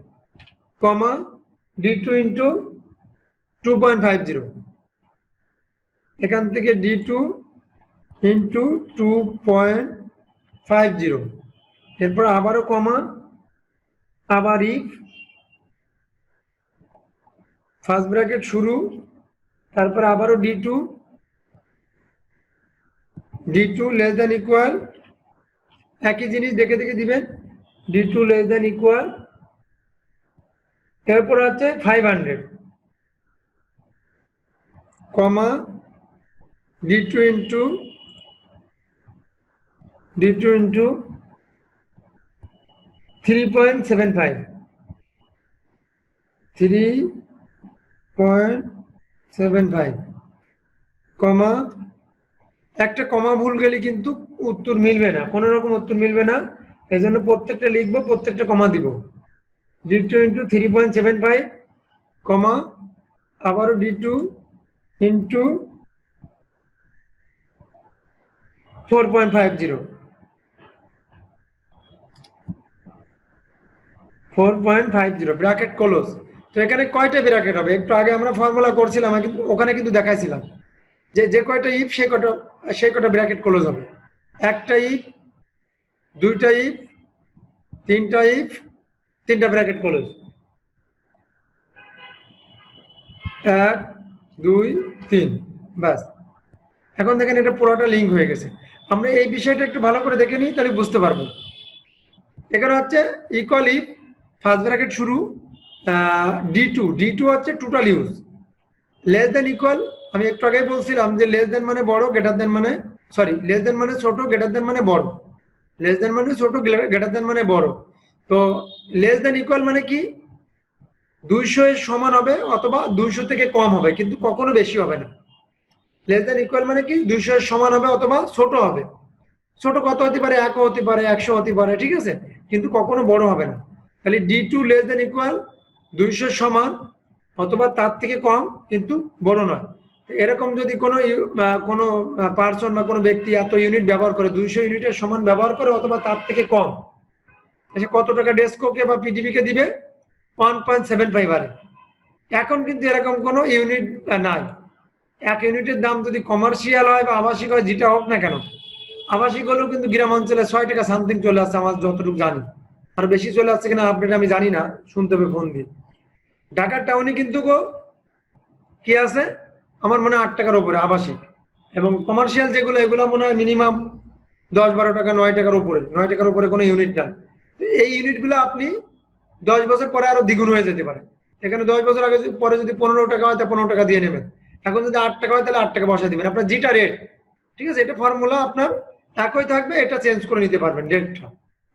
কমা D2 ইন্টু 2.50, এখান থেকে D2 ইন্টু 2.50, এরপর আবারও কমা, আবার ইফ, ফার্স্ট ব্র্যাকেট শুরু, তারপর আবারও D2 লেস দ্যান ইকুয়াল, একই জিনিস দেখে দেখে দিবেন, D2 লেস দ্যান ইকুয়াল, এরপর হচ্ছে 500, কমা D2 ইন্টু 3.75, 3.75, কমা, একটা কমা ভুল গেলে কিন্তু উত্তর মিলবে না, কোনো রকম উত্তর মিলবে না, এই জন্য প্রত্যেকটা লিখবো, প্রত্যেকটা কমা দিব। D2 ইন্টু 3.75, কমা, আবারও D2 ইন্টু 4.50, 4.50, ব্র্যাকেট ক্লোজ। তো এখানে কয়টা ব্র্যাকেট হবে, একটু আগে আমরা ফর্মুলা করছিলাম, ওখানে কিন্তু দেখাইছিলাম যে কয়টা ইফ সেই কটা ব্র্যাকেট ক্লোজ হবে। একটা ইফ, দুইটা ইফ, তিনটা ইফ, তিনটা ব্র্যাকেট ক্লোজ, 1 2 3, ব্যাস। এখন দেখেন এটা পুরোটা লিঙ্ক হয়ে গেছে। আমরা এই বিষয়টা একটু ভালো করে দেখে নিই, তাহলে বুঝতে পারবো। এখানে হচ্ছে ইকুয়াল ইফ, ফার্স্ট ব্র্যাকেট শুরু, D2 হচ্ছে total use, less than equal, আমি একটু আগে বলছিলাম যে লেস দেন মানে বড়, গ্রেটার দেন মানে, সরি, লেস দেন মানে ছোট, গ্রেটার দেন মানে বড়, লেস দেন মানে ছোট, গ্রেটার দেন মানে বড়। তো লেস দেন ইকুয়াল মানে কি, 200 এর সমান হবে অথবা 200 থেকে কম হবে, কিন্তু কখনো বেশি হবে না। লেস দেন ইকুয়াল মানে কি, 200 এর সমান হবে অথবা ছোট হবে। ছোট কত হতে পারে, 1 হতে পারে, 100 হতে পারে, ঠিক আছে, কিন্তু কখনো বড় হবে না। তাহলে D2 লেস দেন ইকুয়াল 200 সমান অথবা তার থেকে কম, কিন্তু বড় নয়। এরকম যদি কোনো পার্সন বা কোনো ব্যক্তি এত ইউনিট ব্যবহার করে, 200 ইউনিটের সমান ব্যবহার করে অথবা তার থেকে কম, কত টাকা ডেস্কোকে বা পিটিভিকে দিবে, 1.75 হারে। এখন কিন্তু এরকম কোনো ইউনিট নাই। এক ইউনিটের দাম যদি কমার্শিয়াল হয় বা আবাসিক হয়, যেটা হোক না কেন, আবাসিক হলেও কিন্তু গ্রামাঞ্চলে 6 টাকা সামথিং চলে আসছে, আমার যতটুকু জানি, আর বেশি চলে আসছে কিনা আপডেট আমি জানি না, শুনতে হবে ফোন দিয়ে। ঢাকার টাউনে কিন্তু কি আছে, আমার মনে হয় 8 টাকার উপরে আবাসিক, এবং কমার্শিয়াল যেগুলো, এগুলো মনে হয় মিনিমাম 10-12 টাকা, 9 টাকার উপরে, 9 টাকার উপরে কোনো ইউনিট নাই। এই ইউনিটগুলো আপনি 10 বছর পরে আরো দ্বিগুণ হয়ে যেতে পারে। এখানে 10 বছর আগে পরে যদি 15 টাকা হয়, তা 15 টাকা দিয়ে নেবেন। এখন যদি 8 টাকা হয়, তাহলে 8 টাকা বসা দিবেন, আপনার যেটা রেট, ঠিক আছে, এটা ফর্মুলা আপনার একই থাকবে, এটা চেঞ্জ করে নিতে পারবেন রেটটা।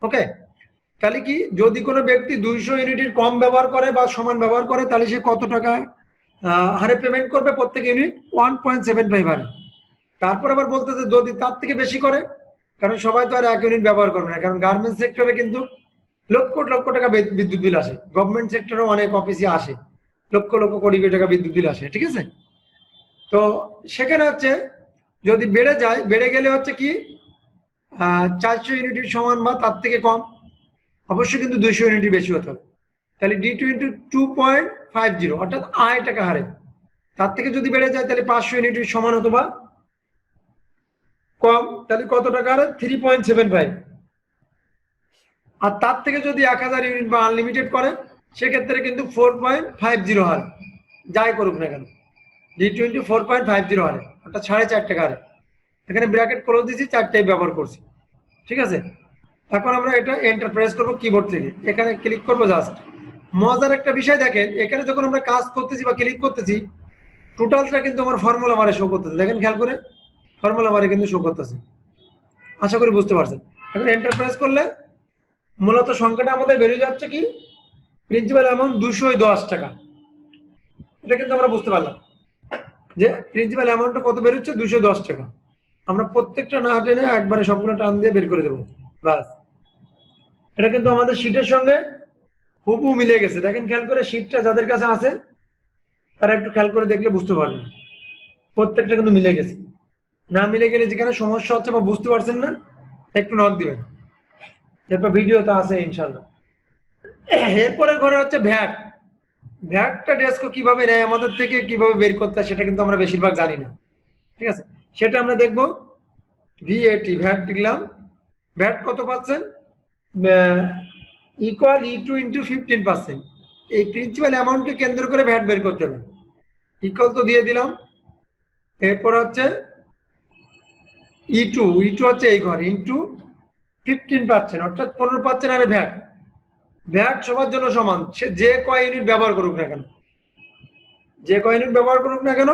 ওকে, তাহলে কি, যদি কোনো ব্যক্তি 200 ইউনিটের কম ব্যবহার করে বা সমান ব্যবহার করে, তাহলে সে কত টাকা হারে পেমেন্ট করবে, প্রত্যেক ইউনিট 1.75 হারে। তারপর আবার বলতেছে যদি তার থেকে বেশি করে, কারণ সবাই তো আর 1 ইউনিট ব্যবহার করবে না, কারণ গার্মেন্টস সেক্টরে কিন্তু লক্ষ লক্ষ টাকা বিদ্যুৎ বিল আসে, গভর্নমেন্ট সেক্টরেও অনেক অফিসে আসে, লক্ষ লক্ষ কোটি কোটি টাকা বিদ্যুৎ বিল আসে, ঠিক আছে। তো সেখানে হচ্ছে যদি বেড়ে যায়, বেড়ে গেলে হচ্ছে কি 400 ইউনিটের সমান বা তার থেকে কম, অবশ্যই কিন্তু 200 ইউনিট বেশি হতে হবে। তাহলে D2 ইন্টু 2.50 অর্থাৎ 8 টাকা হারে, তার থেকে যদি বেড়ে যায় তাহলে 500 ইউনিটের সমান অথবা কম, তাহলে কত টাকা হারে, 3.75। আর তার থেকে যদি 1000 ইউনিট বা আনলিমিটেড করে, সেক্ষেত্রে কিন্তু 4.50 হারে, যাই করুক না কেন, D2 ইন্টু 4.50 হারে, অর্থাৎ 4.5 টাকা হারে। এখানে ব্র্যাকেট ক্লোজ দিয়েছি, 4টাই ব্যবহার করছি। ঠিক আছে, এখন আমরা এটা এন্টার প্রেস করবো কিবোর্ড থেকে, এখানে ক্লিক করবো জাস্ট। মজার একটা বিষয় দেখেন, এখানে যখন আমরা কাজ করতেছি বা ক্লিক করতেছি, টোটালটা কিন্তু আমার ফর্মুলা বারে শো করতেছে। দেখেন খেয়াল করে, ফর্মুলা বারে কিন্তু শো করতেছে। আশা করি বুঝতে পারছেন। এখন এন্টার প্রেস করলে মূলত সংখ্যাটা আমাদের বেরিয়ে যাচ্ছে কি, প্রিন্সিপাল অ্যামাউন্ট 210 টাকা। এটা কিন্তু আমরা বুঝতে পারলাম যে প্রিন্সিপাল অ্যামাউন্টটা কত বেরোচ্ছে, 210 টাকা। আমরা প্রত্যেকটা না টেনে একবারে সবগুলো টান দিয়ে বের করে দেবো, বাস। এটা কিন্তু আমাদের শীটের সঙ্গে হুবহু মিলে গেছে। দেখেন খেয়াল করে, শীটটা যাদের কাছে আছে তারা একটু খেয়াল করে দেখলে বুঝতে পারবেন প্রত্যেকটা কিন্তু মিলে গেছে। না মিলে গেলে যেখানে সমস্যা হচ্ছে বা বুঝতে পারছেন না, একটু নক দিবেন, এরপর ভিডিওতে আছে ইনশাল্লাহ। এরপরে ঘরে হচ্ছে ভ্যাট। ভ্যাটটা ডেস্কো কিভাবে নেয় আমাদের থেকে, কিভাবে বের করতে হয়, সেটা কিন্তু আমরা বেশিরভাগ জানি না। ঠিক আছে, সেটা আমরা দেখবো। ভিএটি ভ্যাট লিখলাম, ভ্যাট কত পাচ্ছেন, ইকুয়াল E2 ইন্টু 15%। এই প্রিন্সিপাল অ্যামাউন্টকে কেন্দ্র করে ভ্যাট বের করতে হবে। ইকুয়াল তো দিয়ে দিলাম, এরপর হচ্ছে E2 হচ্ছে এই ঘর ইন্টু 15%, অর্থাৎ 15% আরে ভ্যাট। ভ্যাট সবার জন্য সমান, সে যে কয় ইউনিট ব্যবহার করুক না কেন, যে কয় ইউনিট ব্যবহার করুক না কেন,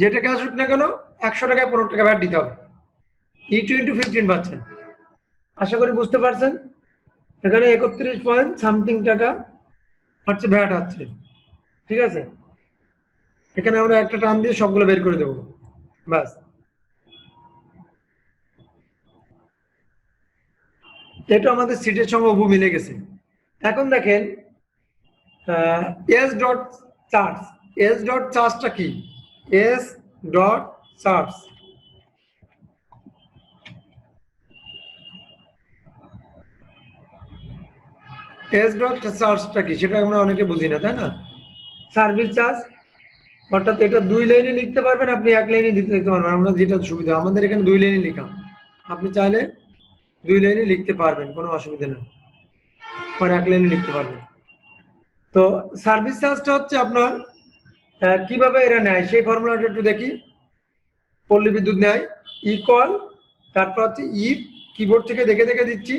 যেটা কাজ হোক না কেন, 100 টাকায় 15 টাকা ভ্যাট দিতে হবে। E2 into 15%। আশা করি বুঝতে পারছেন। এখানে 31 পয়েন্ট সামথিং টাকা হচ্ছে ভ্যাট হচ্ছে। ঠিক আছে, এখানে আমরা একটা টান দিয়ে সবগুলো বের করে দেবো, বাস। এটা আমাদের সিটের সঙ্গে হুবহু মিলে গেছে। এখন দেখেন S dot charge. S dot চার্জটা কি, S dot charge S dot চার্জটা কি সেটা আমরা অনেকে বুঝি না, তাই না? সার্ভিস চার্জ, অর্থাৎ এটা 2 লাইনে লিখতে পারবেন, আপনি 1 লাইনে লিখতে পারবেন, আমরা যেটা সুবিধা। আমাদের এখানে 2 লাইনে লেখা, আপনি চাইলে 2 লাইনে লিখতে পারবেন, কোনো অসুবিধা নেই, আর 1 লাইনে লিখতে পারবেন। তো সার্ভিস চার্জটা হচ্ছে আপনার কিভাবে এরা নেয় সেই ফর্মুলাটা একটু দেখি। পল্লী বিদ্যুৎ নেয় ইকুয়াল, তারপর হচ্ছে কিবোর্ড থেকে দেখে দেখে দিচ্ছি,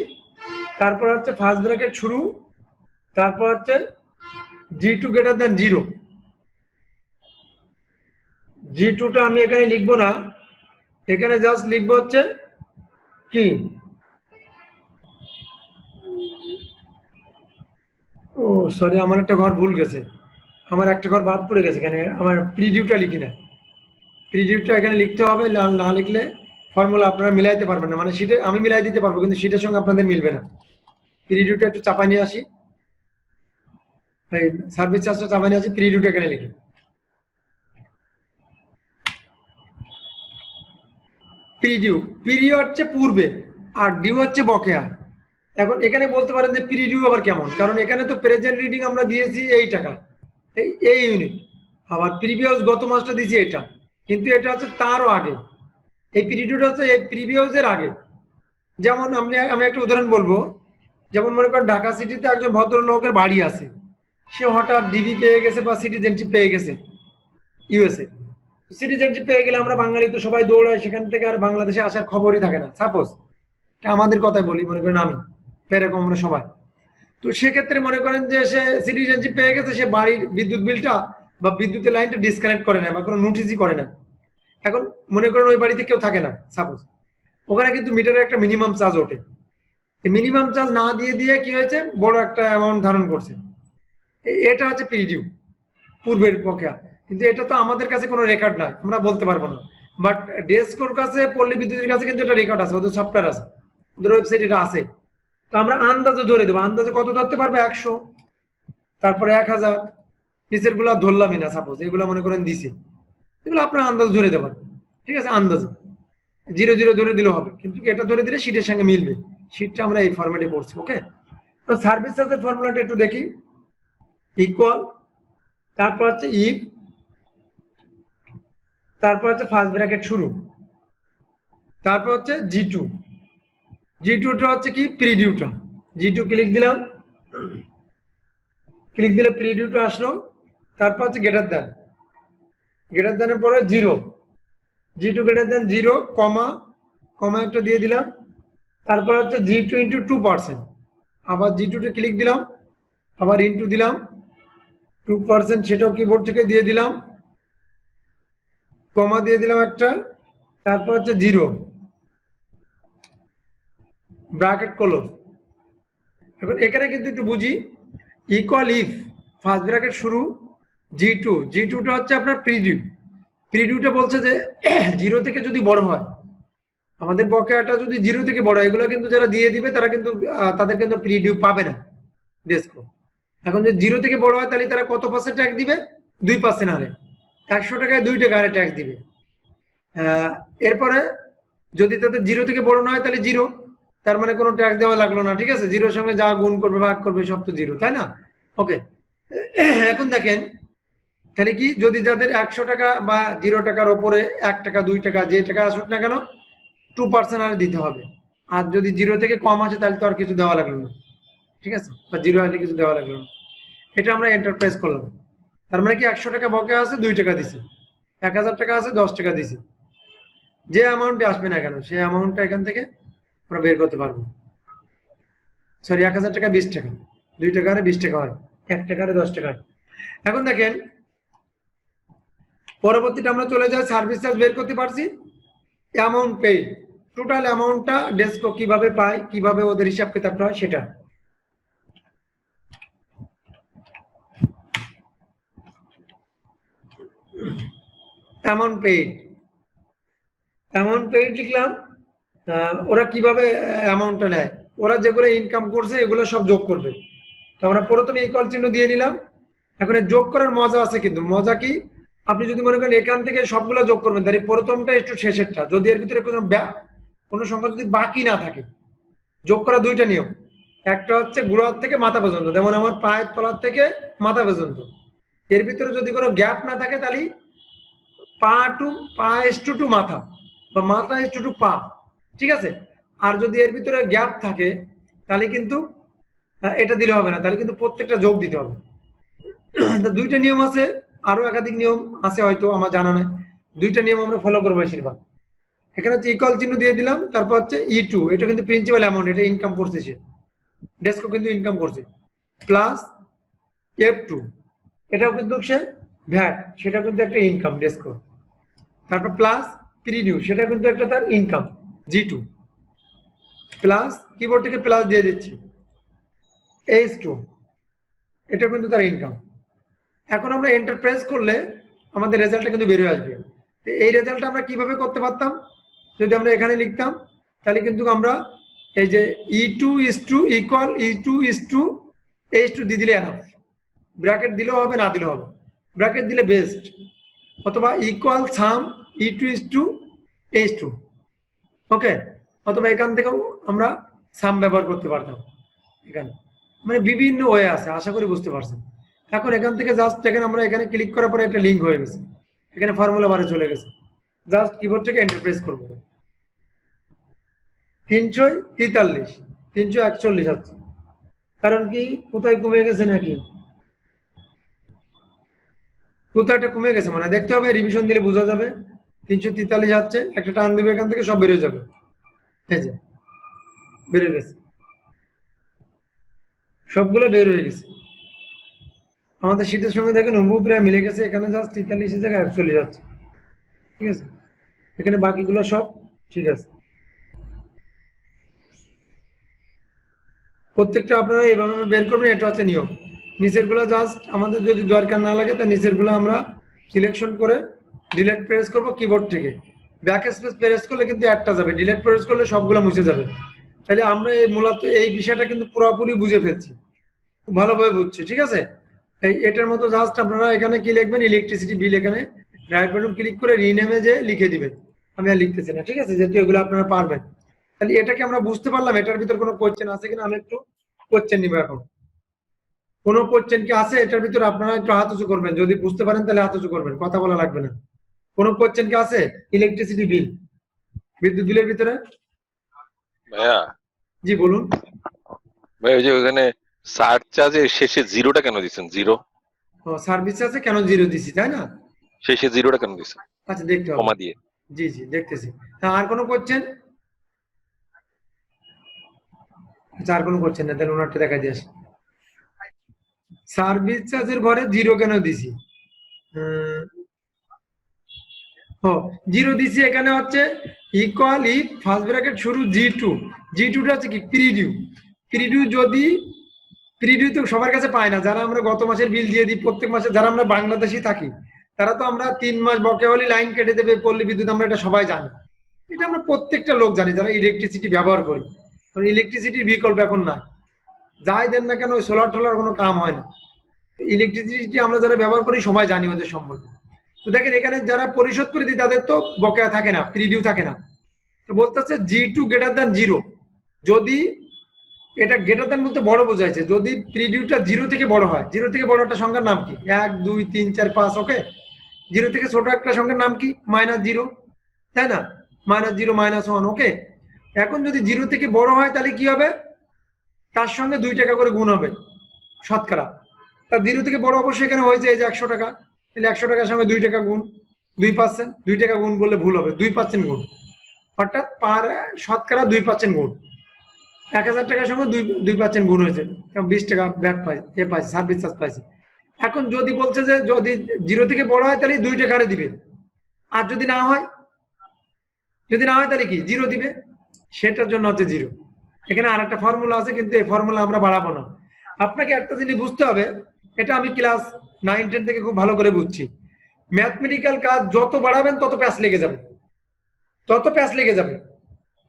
তারপর হচ্ছে ফার্স্ট ব্র্যাকেট শুরু, তারপর হচ্ছে G2 গ্রেটার দেন 0। G2টা আমি এখানে লিখবো না, এখানে জাস্ট লিখবো হচ্ছে কি, ও সরি, আমার একটা ঘর ভুল গেছে, আমার একটা ঘর বাদ পড়ে গেছে। এখানে আমার প্রিভিউটা লিখি না, প্রিভিউটা এখানে লিখতে হবে, না লিখলে ফর্মুলা আপনারা মিলাইতে পারবেন না। মানে শীটে আমি মিলাই দিতে পারবো, কিন্তু শীটের সঙ্গে আপনাদের মিলবে না। প্রিভিউটা একটু চাপাই নিয়ে আসি, সার্ভিস চার্জটা চাপাই নিয়ে আসি, প্রিভিউটা এখানে লিখি। প্রিভিউ হচ্ছে পূর্বে, আর ডিউ হচ্ছে বকেয়া। এখন এখানে বলতে পারেন যে প্রিভিউ আবার কেমন, কারণ এখানে তো প্রেজেন্ট রিডিং আমরা দিয়েছি এই টাকা, এই ইউনিট, আবার প্রিভিয়াস গত মাসটা দিয়েছি এটা, কিন্তু এটা হচ্ছে তারও আগে। এই প্রিভিউটা হচ্ছে এই প্রিভিয়াসের আগে। যেমন আমি একটা উদাহরণ বলবো, যেমন মনে করেন ঢাকা সিটিতে একজন ভদ্রলোকের বাড়ি আছে, সে হঠাৎ ডিবি পেয়ে গেছে বা সিটিজেনশিপ পেয়ে গেছে ইউএসএ। সিটিজেনশিপ পেয়ে গেলে আমরা বাঙালি তো সবাই দৌড়ায়, সেখান থেকে আর বাংলাদেশে আসার খবরই থাকে না। সাপোজ আমাদের কথাই বলি, মনে করেন আমি, এরকম আমরা সবাই। তো সেক্ষেত্রে মনে করেন যে সে সিটিজেনশিপ পেয়ে গেছে, সে বাড়ির বিদ্যুৎ বিলটা বা বিদ্যুতের লাইনটা ডিসকানেক্ট করে না বা কোনো নোটিশই করে না। এখন মনে করেন ওই বাড়িতে কেউ থাকে না সাপোজ, ওখানে কিন্তু মিটারে একটা মিনিমাম চার্জ ওঠে। এই মিনিমাম চার্জ না দিয়ে দিয়ে কি হয়েছে, বড় একটা অ্যামাউন্ট ধারণ করছে। এটা হচ্ছে প্রিডিউ, পূর্বের বকেয়া। কিন্তু এটা তো আমাদের কাছে কোনো রেকর্ড নাই, আমরা বলতে পারবো না। বাট ডেস্কোর কাছে, পল্লী বিদ্যুতের কাছে কিন্তু এটা রেকর্ড আছে, ওদের সফটওয়্যার আছে, ওদের ওয়েবসাইট এটা আছে। তো আমরা আন্দাজে ধরে দেবো, আন্দাজে কত ধরতে পারবে, 100, তারপরে 1000, নিচের গুলা ধরলামই না, সাপোজ এগুলো মনে করেন দিছি, এগুলো আপনার আন্দাজ ধরে দেবেন। ঠিক আছে, আন্দাজে 0 ধরে দিলেও হবে, কিন্তু এটা ধরে দিলে শীটের সঙ্গে মিলবে। শীটটা আমরা এই ফরম্যাটে করছি। ওকে, তো সার্ভিস চার্জের ফর্মুলাটা একটু দেখি। ইকুয়াল, তারপর হচ্ছে ইফ, তারপর হচ্ছে ফার্স্ট ব্র্যাকেট শুরু, তারপর হচ্ছে G2টা হচ্ছে কি, প্রিডিউটা। G2 ক্লিক দিলাম, ক্লিক দিলে প্রিডিউটা আসলো, তারপর হচ্ছে গ্রেটার দ্যানের পরে 0, G2 গ্রেটার দ্যান 0, কমা কমা একটা দিয়ে দিলাম, তারপর হচ্ছে G2 ইন্টু 2%, আবার G2 তে ক্লিক দিলাম, আবার ইন্টু দিলাম 2%, সেটাও কিবোর্ড থেকে দিয়ে দিলাম, কমা দিয়ে দিলাম একটা, তারপর হচ্ছে 0 ব্র্যাকেট ক্লোজ। এখন এখানে কিন্তু একটু বুঝি, ইকুয়াল ইফ ফার্স্ট ব্র্যাকেট শুরু G2টা হচ্ছে আপনার প্রিভিউটা বলছে যে 0 থেকে যদি বড় হয়, আমাদের বকেয়াটা যদি 0 থেকে বড় হয়, এগুলো কিন্তু যারা দিয়ে দিবে তারা কিন্তু তাদের কিন্তু প্রিভিউ পাবে না ডেস্কো। এখন যদি 0 থেকে বড় হয় তাহলে তারা কত পার্সেন্ট ট্যাক্স দিবে? 2% হারে, 100 টাকায় 2 টাকা হারে ট্যাক্স দিবে। এরপরে যদি তাদের 0 থেকে বড় না হয় তাহলে 0, তার মানে কোনো ট্যাক্স দেওয়া লাগলো না, ঠিক আছে? 0-র সঙ্গে যা গুণ করবে ভাগ করবে সব তো 0, তাই না? ওকে, এখন দেখেন তাহলে কি, যদি যাদের 100 টাকা বা 0 টাকার ওপরে 1 টাকা 2 টাকা যে টাকা আসুক না কেন 2% হারে দিতে হবে। আর যদি 0 থেকে কম আসে তাহলে তো আর কিছু দেওয়া লাগলো না, ঠিক আছে? বা 0 আসলে কিছু দেওয়া লাগলো না। এটা আমরা এন্টারপ্রাইজ করলাম। তার মানে কি 100 টাকা বকেয়া আছে 2 টাকা দিছি, 1000 টাকা আছে 10 টাকা দিছি, যে অ্যামাউন্টে আসবে না কেন সেই অ্যামাউন্টটা এখান থেকে আমরা বের করতে পারবো। সরি, 1000 টাকা 20 টাকা, 2 টাকা আর 20 টাকা হয়, 1 টাকা আর 10 টাকা হয়। এখন দেখেন পরবর্তীটা আমরা চলে যাই, সার্ভিস চার্জ বের করতে পারছি, অ্যামাউন্ট পেইড, টোটাল অ্যামাউন্টটা ডেস্কো কিভাবে পায়, কিভাবে ওদের হিসাব কিতাবটা হয় সেটা। অ্যামাউন্ট পেইড লিখলাম। ওরা কিভাবে অ্যামাউন্টটা নেয়, ওরা যেগুলো ইনকাম করছে এগুলো সব যোগ করবে। তো আমরা প্রথমে ইকুয়াল চিহ্ন দিয়ে নিলাম। এখন যোগ করার মজা আছে, কিন্তু মজা কি, আপনি যদি মনে করেন এখান থেকে সবগুলো যোগ করবেন তাহলে প্রথমটা একটু শেষেরটা, যদি এর ভিতরে কোনো সংখ্যা যদি বাকি না থাকে, যোগ করা দুইটা নিয়ম। একটা হচ্ছে গোড়ার থেকে মাথা পর্যন্ত, যেমন আমার পায়ের তলার থেকে মাথা পর্যন্ত, এর ভিতরে যদি কোনো গ্যাপ না থাকে তাহলে পা টু মাথা বা মাথা টু পা, ঠিক আছে? আর যদি এর ভিতরে গ্যাপ থাকে তাহলে কিন্তু এটা দিলে হবে না, তাহলে কিন্তু প্রত্যেকটা যোগ দিতে হবে। দুইটা নিয়ম আছে, আরো একাধিক নিয়ম আছে হয়তো আমার জানা নাই, দুইটা নিয়ম আমরা ফলো করবো বেশিরভাগ। এখানে হচ্ছে ইকুয়াল চিহ্ন দিয়ে দিলাম, তারপর হচ্ছে E2, এটা কিন্তু প্রিন্সিপাল অ্যামাউন্ট, এটা ইনকাম করছে সে, ডেস্কো কিন্তু ইনকাম করছে, প্লাস F2, এটাও কিন্তু সে ভ্যাট, সেটা কিন্তু একটা ইনকাম ডেস্কো, তারপর প্লাস প্রিভিউ, সেটা কিন্তু একটা তার ইনকাম G2, প্লাস কিবোর্ড থেকে প্লাস দিয়ে দিচ্ছি H2, এটা কিন্তু তার ইনকাম। এখন আমরা এন্টারপ্রাইজ করলে আমাদের রেজাল্টটা কিন্তু বেরিয়ে আসবে। এই রেজাল্টটা আমরা কিভাবে করতে পারতাম, যদি আমরা এখানে লিখতাম তাহলে কিন্তু আমরা এই যে E2 is to equal E2 is to H2 দিয়ে দিলে এনাফ, ব্র্যাকেট দিলেও হবে না দিলেও হবে, ব্র্যাকেট দিলে বেস্ট, অথবা equal some E2 is to H2, ওকে, অথবা এখান থেকেও আমরা সাম ব্যবহার করতে পারতাম। এখানে মানে বিভিন্ন ওয়ে আছে, আশা করি বুঝতে পারছেন। এখন এখান থেকে জাস্ট দেখেন আমরা এখানে ক্লিক করার পরে একটা লিঙ্ক হয়ে গেছে, এখানে ফর্মুলা বারে চলে গেছে, জাস্ট কিবোর্ড থেকে এন্টারপ্রেস করবো। 343 341 আছে, কারণ কি কোথায় কমে গেছে নাকি, কোথায়টা কমে গেছে মানে দেখতে হবে, রিভিশন দিলে বোঝা যাবে। 343 আছে, একটা টান দিবে এখান থেকে সব বেরিয়ে যাবে, এই যে বেরিয়ে গেছে, সবগুলো বের হয়ে গেছে আমাদের শীতের সঙ্গে দেখেন হুবহু প্রায় মিলে গেছে। এখানে জাস্ট 43 জায়গায় 41 যাচ্ছে, ঠিক আছে? এখানে বাকিগুলো সব ঠিক আছে। প্রত্যেকটা আপনারা এইভাবে বের করবেন, এটা হচ্ছে নিয়ম। নিচের গুলো জাস্ট আমাদের যদি দরকার না লাগে তা নিচের গুলো আমরা সিলেকশন করে ডিলিট প্রেস করব কিবোর্ড থেকে, ব্যাক স্পেস প্রেস করলে কিন্তু একটা যাবে, ডিলিট প্রেস করলে সবগুলো মুছে যাবে। তাহলে আমরা এই মূলত এই বিষয়টা কিন্তু পুরোপুরি বুঝে ফেলছি, খুব ভালোভাবে বুঝছি, ঠিক আছে? এটার মতো জাস্ট আপনারা এখানে কি লিখবেন, ইলেকট্রিসিটি বিল, এখানে রাইট বাটন ক্লিক করে রিনেমে যে লিখে দিবেন, আমি আর লিখতেছি না, ঠিক আছে? যেহেতু এগুলো আপনারা পারবেন। তাহলে এটাকে আমরা বুঝতে পারলাম, এটার ভিতর কোনো কোশ্চেন আছে কিনা আমি একটু কোশ্চেন নিব। এখন কোনো কোশ্চেন কি আছে এটার ভিতরে, আপনারা একটু হাত উঁচু করবেন, যদি বুঝতে পারেন তাহলে হাত উঁচু করবেন, কথা বলা লাগবে না। কোনো কোশ্চেন কি আছে ইলেকট্রিসিটি বিল, বিদ্যুৎ বিলের ভিতরে? ভাইয়া, জি বলুন ভাই, ওই যে ওখানে সারচার্জের শেষে জিরোটা কেন দিচ্ছেন? জিরো সার্ভিস আছে কেন জিরো দিছি, তাই না? শেষে জিরোটা কেন দিচ্ছেন আচ্ছা দেখতে হবে, কমা দিয়ে? জি জি দেখতেছি। হ্যাঁ, আর কোনো কোশ্চেন? আচ্ছা, আর কোনো করছেন না, তাহলে ওনারটা দেখা দিয়ে আসি। সার্ভিস চার্জের ঘরে জিরো কেন দিছি? ও, জিরো দিছি এখানে হচ্ছে ইকুয়াল ইফ ফার্স্ট ব্র্যাকেট শুরু জি টুটা হচ্ছে কি প্রিডিউ যদি প্রিডিউ তো সবার কাছে পায় না, যারা আমরা গত মাসের বিল দিয়ে দিই প্রত্যেক মাসে, যারা আমরা বাংলাদেশি থাকি তারা তো আমরা 3 মাস বকেয়া হলে লাইন কেটে দেবে, পল্লী বিদ্যুৎ, আমরা এটা সবাই জানি, এটা আমরা প্রত্যেকটা লোক জানি যারা ইলেকট্রিসিটি ব্যবহার করি। কারণ ইলেকট্রিসিটির বিকল্প এখন না, যাই দেন না কেন সোলার টোলার কোনো কাম হয় না। ইলেকট্রিসিটি আমরা যারা ব্যবহার করি সবাই জানি ওদের সম্পর্কে। তো দেখেন এখানে যারা পরিশোধ করে দিই তাদের তো বকেয়া থাকে না, প্রিডিউ থাকে না। তো বলতে হচ্ছে G2 > 0, যদি এটা গ্রেটার দ্যান বলতে বড় বোঝাইছে, যদি প্রিডিউটা 0 থেকে বড় হয়, 0 থেকে বড় একটা সংখ্যার নাম কি? 1 2 3 4 5, ওকে। 0 থেকে ছোট একটা সংখ্যার নাম কি? -0, তাই না? -0 -1, ওকে। এখন যদি 0 থেকে বড় হয় তাহলে কি হবে? তার সঙ্গে 2 টাকা করে গুণ হবে শতকরা। তা 0 থেকে বড় অবশ্যই এখানে হয়েছে এই যে 100 টাকা, তাহলে 100 টাকার সঙ্গে 2 টাকা গুণ, 2%, 2 টাকা গুণ বললে ভুল হবে, 2% গুণ, অর্থাৎ পার শতকরা 2% গুণ। 1000 টাকার সঙ্গে 2% গুণ হয়েছে, 20 টাকা ব্যাট পাই, পাইছে, সার্ভিস চার্জ পাইছে। এখন যদি বলছে যে যদি 0 থেকে বড় হয় তাহলে 2 টাকা দিবে, আর যদি না হয় তাহলে কি 0 দিবে, সেটার জন্য হচ্ছে 0। এখানে আর একটা ফর্মুলা আছে, কিন্তু এই ফর্মুলা আমরা বাড়াবো না। আপনাকে একটা জিনিস বুঝতে হবে, এটা আমি ক্লাস 9-10 থেকে খুব ভালো করে বুঝছি। ম্যাথমেটিক্যাল কাজ যত বাড়াবেন তত প্যাচ লেগে যাবে,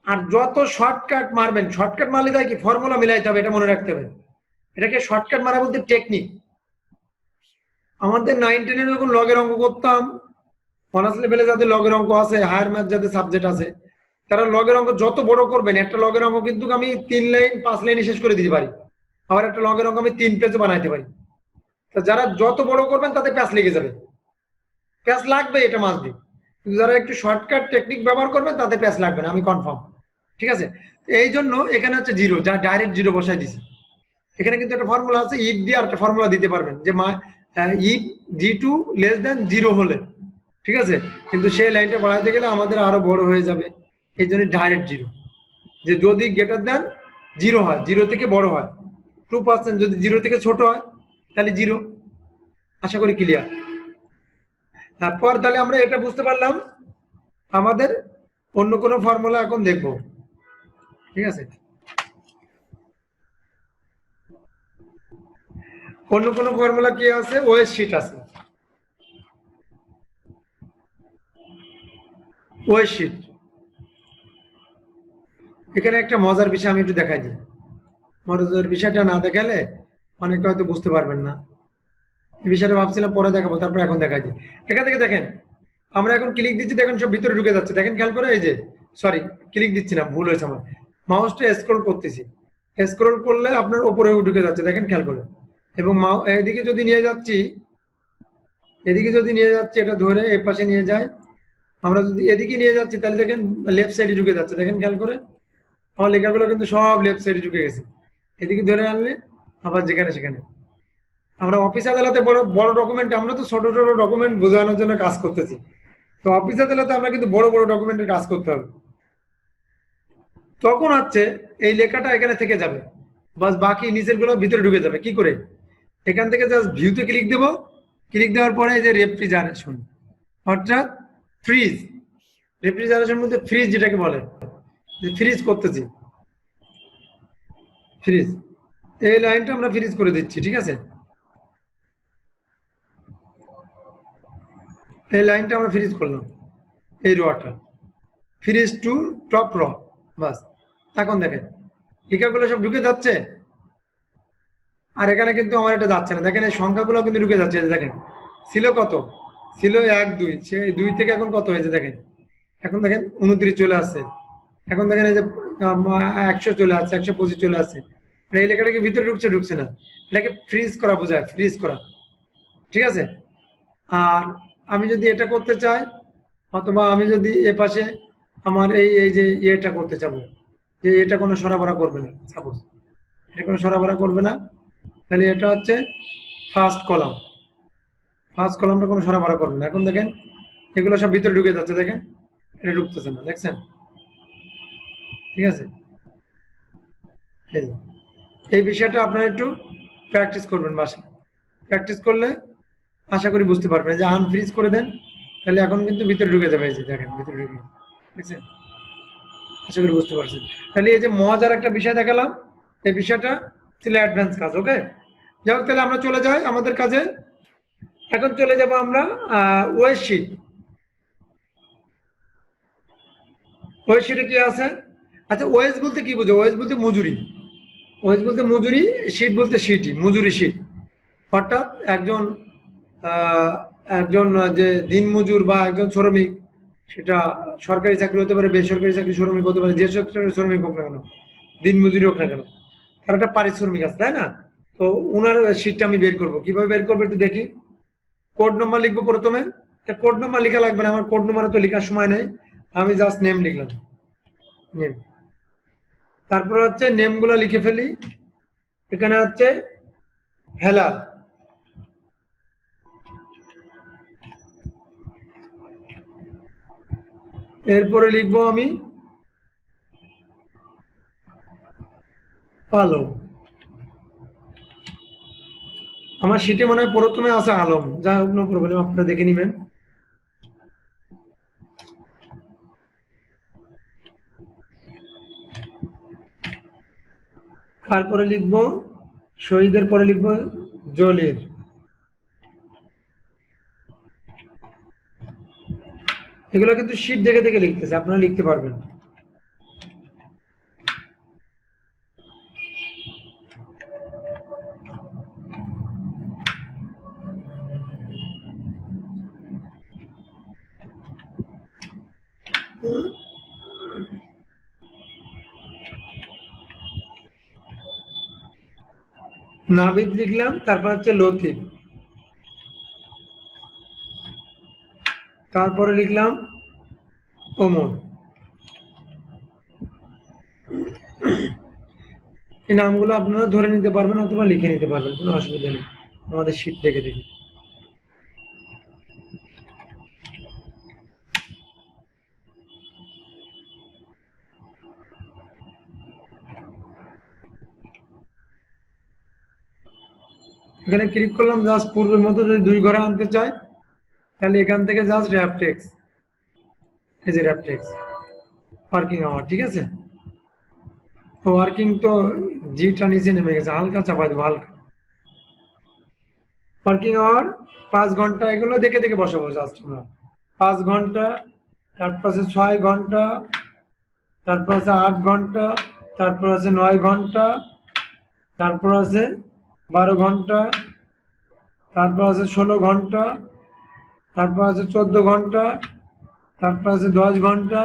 আর যত শর্টকাট মারবেন, শর্টকাট মারলে তাই কি ফর্মুলা মিলাইতে হবে, এটা মনে রাখতে হবে। এটাকে শর্টকাট মারা বলতে টেকনিক। আমাদের 9-10 যখন লগের অঙ্ক করতাম, অনার্স লেভেলে যাদের লগের অঙ্ক আছে, হায়ার ম্যাথ যাদের সাবজেক্ট আছে, তারা লগের অঙ্ক যত বড় করবেন, একটা লগের অঙ্ক কিন্তু আমি 3 লাইন 5 লাইনে শেষ করে দিতে পারি, আবার একটা লগের অঙ্ক আমি 3 পেজে বানাইতে পারি। তো যারা যত বড় করবেন তাতে প্যাচ লেগে যাবে, প্যাচ লাগবে, এটা মাস্ট বি। কিন্তু যারা একটু শর্টকাট টেকনিক ব্যবহার করবেন তাতে প্যাচ লাগবে না, আমি কনফার্ম। ঠিক আছে, এই জন্য এখানে হচ্ছে 0, যা ডাইরেক্ট 0 বসাই দিছি। এখানে কিন্তু একটা ফর্মুলা আছে, ইফ দিয়ে একটা ফর্মুলা দিতে পারবেন, যে ইফ G2 < 0 হলে, ঠিক আছে। কিন্তু সেই লাইনটা বাড়াইতে গেলে আমাদের আরো বড় হয়ে যাবে, এই জন্য ডাইরেক্ট 0, যে যদি গ্রেটার দ্যান 0 হয়, 0 থেকে বড় হয় 2%, যদি 0 থেকে ছোট হয় তাহলে 0। আশা করি ক্লিয়ার। তারপর তাহলে আমরা এটা বুঝতে পারলাম, আমাদের অন্য কোনো ফর্মুলা এখন দেখব, ঠিক আছে। অন্য কোনো ফর্মুলা কি আছে? ওএস শিট আছে, ওএস শিট। এখানে একটা মজার বিষয় আমি একটু দেখাই দিই, মজার বিষয়টা না দেখালে অনেকটা হয়তো বুঝতে পারবেন না। এই বিষয়টা ভাবছিলাম পরে দেখাবো, তারপর এখন দেখাই দিই। এখান থেকে দেখেন, আমরা এখন ক্লিক দিচ্ছি, দেখেন সব ভিতরে ঢুকে যাচ্ছে, দেখেন খেয়াল করে। এই যে সরি, ক্লিক দিচ্ছি না, ভুল হয়েছে আমার, মাউসটা স্ক্রল করতেছি, স্ক্রল করলে আপনার উপরে ঢুকে যাচ্ছে, দেখেন খেয়াল করে। এবং এদিকে যদি নিয়ে যাচ্ছি, এটা ধরে এই পাশে নিয়ে যায়, আমরা যদি এদিকে নিয়ে যাচ্ছি তাহলে দেখেন লেফট সাইডে ঢুকে যাচ্ছে, দেখেন খেয়াল করে। আমার লেখাগুলো কিন্তু সব লেফট সাইডে ঢুকে গেছে, এদিকে ধরে আনলে আবার যেখানে সেখানে। আমরা অফিস আদালতে বড় ডকুমেন্ট, আমরা তো ছোট ছোট ডকুমেন্ট বোঝানোর জন্য কাজ করতেছি, তো অফিস আদালতে আমরা কিন্তু বড় বড় ডকুমেন্টের কাজ করতে হবে। তখন হচ্ছে এই লেখাটা এখানে থেকে যাবে, বাস বাকি নিচের গুলো ভিতরে ঢুকে যাবে। কি করে? এখান থেকে জাস্ট ভিউতে ক্লিক দেব, ক্লিক দেওয়ার পরে এই যে রেফ্রিজারেশন, অর্থাৎ ফ্রিজ, রেফ্রিজারেশন বলতে ফ্রিজ যেটাকে বলে, যে ফ্রিজ করতেছি, ফ্রিজ, এই লাইনটা আমরা ফ্রিজ করে দিচ্ছি, ঠিক আছে। এই লাইনটা আমরা ফ্রিজ করলাম, এই রোয়াটা ফ্রিজ টু টপ র, বাস। এখন দেখেন টিকাগুলো সব ঢুকে যাচ্ছে, আর এখানে কিন্তু আমার এটা যাচ্ছে না, দেখেন এই সংখ্যাগুলো কিন্তু ঢুকে যাচ্ছে। দেখেন ছিল কত, ছিল 1 2, সে 2 থেকে এখন কত হয়েছে দেখেন, এখন দেখেন 29 চলে আসছে, এখন দেখেন এই যে 100 চলে আসছে, 125 চলে আসছে। এই লেখাটা কি ভিতরে ঢুকছে না, এটাকে ফ্রিজ করা বোঝায়, ফ্রিজ করা, ঠিক আছে। আর আমি যদি এটা করতে চাই, অথবা আমি যদি এ পাশে আমার এই যে এটা করতে চাবো, যে এটা কোনো সরবরাহ করবে না, সাপোজ এটা কোনো সরবরাহ করবে না, তাহলে এটা হচ্ছে ফার্স্ট কলামটা কোনো সরবরাহ করবে না। এখন দেখেন এগুলো সব ভিতরে ঢুকে যাচ্ছে, দেখেন এটা ঢুকতেছে না, দেখছেন, ঠিক আছে। এই যে, এই বিষয়টা আপনারা একটু প্র্যাকটিস করবেন বাসায়। প্র্যাকটিস করলে আশা করি বুঝতে পারবেন। যে আনফ্রিজ করে দেন, তাহলে এখন কিন্তু ভিতরে ঢুকে যাবে। এই যে দেখেন ভিতরে ঢুকে গেছে। দেখছেন? আশা করি বুঝতে পারছেন। তাহলে এই যে মজার একটা বিষয় দেখালাম, এই বিষয়টা ছিল অ্যাডভান্স কাজ। ওকে, যাই হোক, তাহলে আমরা চলে যাই আমাদের কাজে। এখন চলে যাব আমরা ওয়েস শিট। ওয়েস শিটে কি আছে? আচ্ছা, ওয়েস বলতে কি বুঝো? ওয়েস বলতে মজুরি। ওয়েস বলতে মজুরি, শিট বলতে শিটই, মজুরি শিট। অর্থাৎ একজন একজন যে দিনমজুর বা একজন শ্রমিক, সেটা সরকারি চাকরি হতে পারে, বেসরকারি চাকরি শ্রমিক হতে পারে, যে সেক্টরের শ্রমিক হোক না কেন, দিনমজুরি হোক না কেন, তার একটা পারিশ্রমিক আছে, তাই না? তো ওনার শিটটা আমি বের করবো। কিভাবে বের করবো একটু দেখি। কোড নাম্বার লিখবো প্রথমে। কোড নাম্বার লেখা লাগবে না, আমার কোড নাম্বার তো লেখার সময় নেই, আমি জাস্ট নেম লিখলাম, নেম। তারপর হচ্ছে নেম গুলা লিখে ফেলি। এখানে হচ্ছে হেলাল, এরপরে লিখবো আমি আলম। আমার শিটে মনে হয় প্রথমে আছে আলম, যা হোক নো প্রবলেম, আপনারা দেখে নিবেন। তারপরে লিখবো শহীদের, পরে লিখবো জলির। এগুলো কিন্তু শিট দেখে দেখে লিখতেছে, আপনারা লিখতে পারবেন। নাবিদ লিখলাম, তারপর হচ্ছে লতিফ, তারপরে লিখলাম ওমর। এই নামগুলো আপনারা ধরে নিতে পারবেন অথবা লিখে নিতে পারবেন, কোনো অসুবিধা নেই। আমাদের শিট দেখে দেখি। এখানে ক্লিক করলাম, জাস্ট পূর্বের মতো যদি 2 ঘরে আনতে চাই, তাহলে এখান থেকে জাস্ট র্যাপ টেক্স, এই যে র্যাপ টেক্স ওয়ার্কিং আওয়ার, ঠিক আছে? তো ওয়ার্কিং তো জিটা নিচে নেমে গেছে, হালকা চাপা দেবো, হালকা। ওয়ার্কিং আওয়ার 5 ঘন্টা, এগুলো দেখে দেখে বসাবো জাস্ট আমরা। 5 ঘন্টা, তারপর আছে 6 ঘন্টা, তারপর আছে 8 ঘন্টা, তারপর আছে 9 ঘন্টা, তারপর আছে 12 ঘন্টা, তারপর আছে 16 ঘন্টা, তারপর আছে 14 ঘন্টা, তারপর আছে 10 ঘন্টা,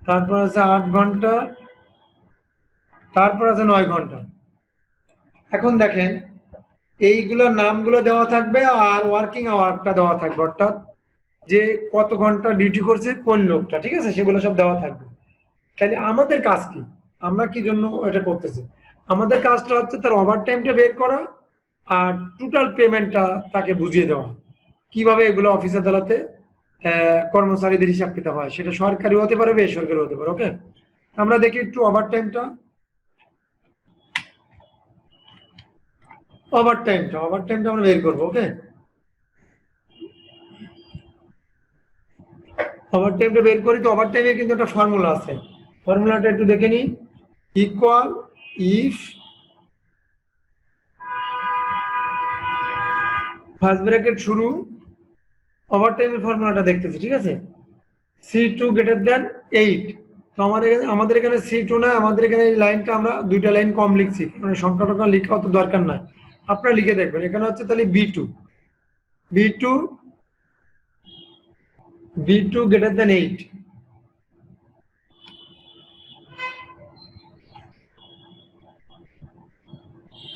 তারপর আছে 8 ঘন্টা, তারপর আছে 9 ঘন্টা। এখন দেখেন, এইগুলোর নামগুলো দেওয়া থাকবে আর ওয়ার্কিং আওয়ারটা দেওয়া থাকবে, অর্থাৎ যে কত ঘন্টা ডিউটি করছে কোন লোকটা, ঠিক আছে? সেগুলো সব দেওয়া থাকবে। তাহলে আমাদের কাজ কি, আমরা কি জন্য এটা করতেছি? আমাদের কাজটা হচ্ছে তার ওভারটাইমটা বের করা আর টোটাল পেমেন্টটা তাকে বুঝিয়ে দেওয়া। কিভাবে এগুলো অফিস আদালতে কর্মচারীদের হিসাব কিতাব হয়, সেটা সরকারি হতে পারে, বেসরকারি হতে পারে। ওকে, আমরা দেখি একটু ওভারটাইমটা আমরা বের করবো। ওকে, ওভারটাইমটা বের করি। তো ওভারটাইমে কিন্তু একটা ফর্মুলা আছে, ফর্মুলাটা একটু দেখে নিই। ইকুয়াল ইফ ফার্স্ট ব্র্যাকেট শুরু, ওভারটাইমের ফর্মুলাটা দেখতেছি, ঠিক আছে? C2 greater than 8। তো আমাদের এখানে C2 না, আমাদের এখানে এই লাইনটা আমরা 2টা লাইন কম লিখছি, মানে সংখ্যাটা লেখা অত দরকার নাই, আপনারা লিখে দেখবেন। এখানে হচ্ছে তাহলে B2 greater than 8।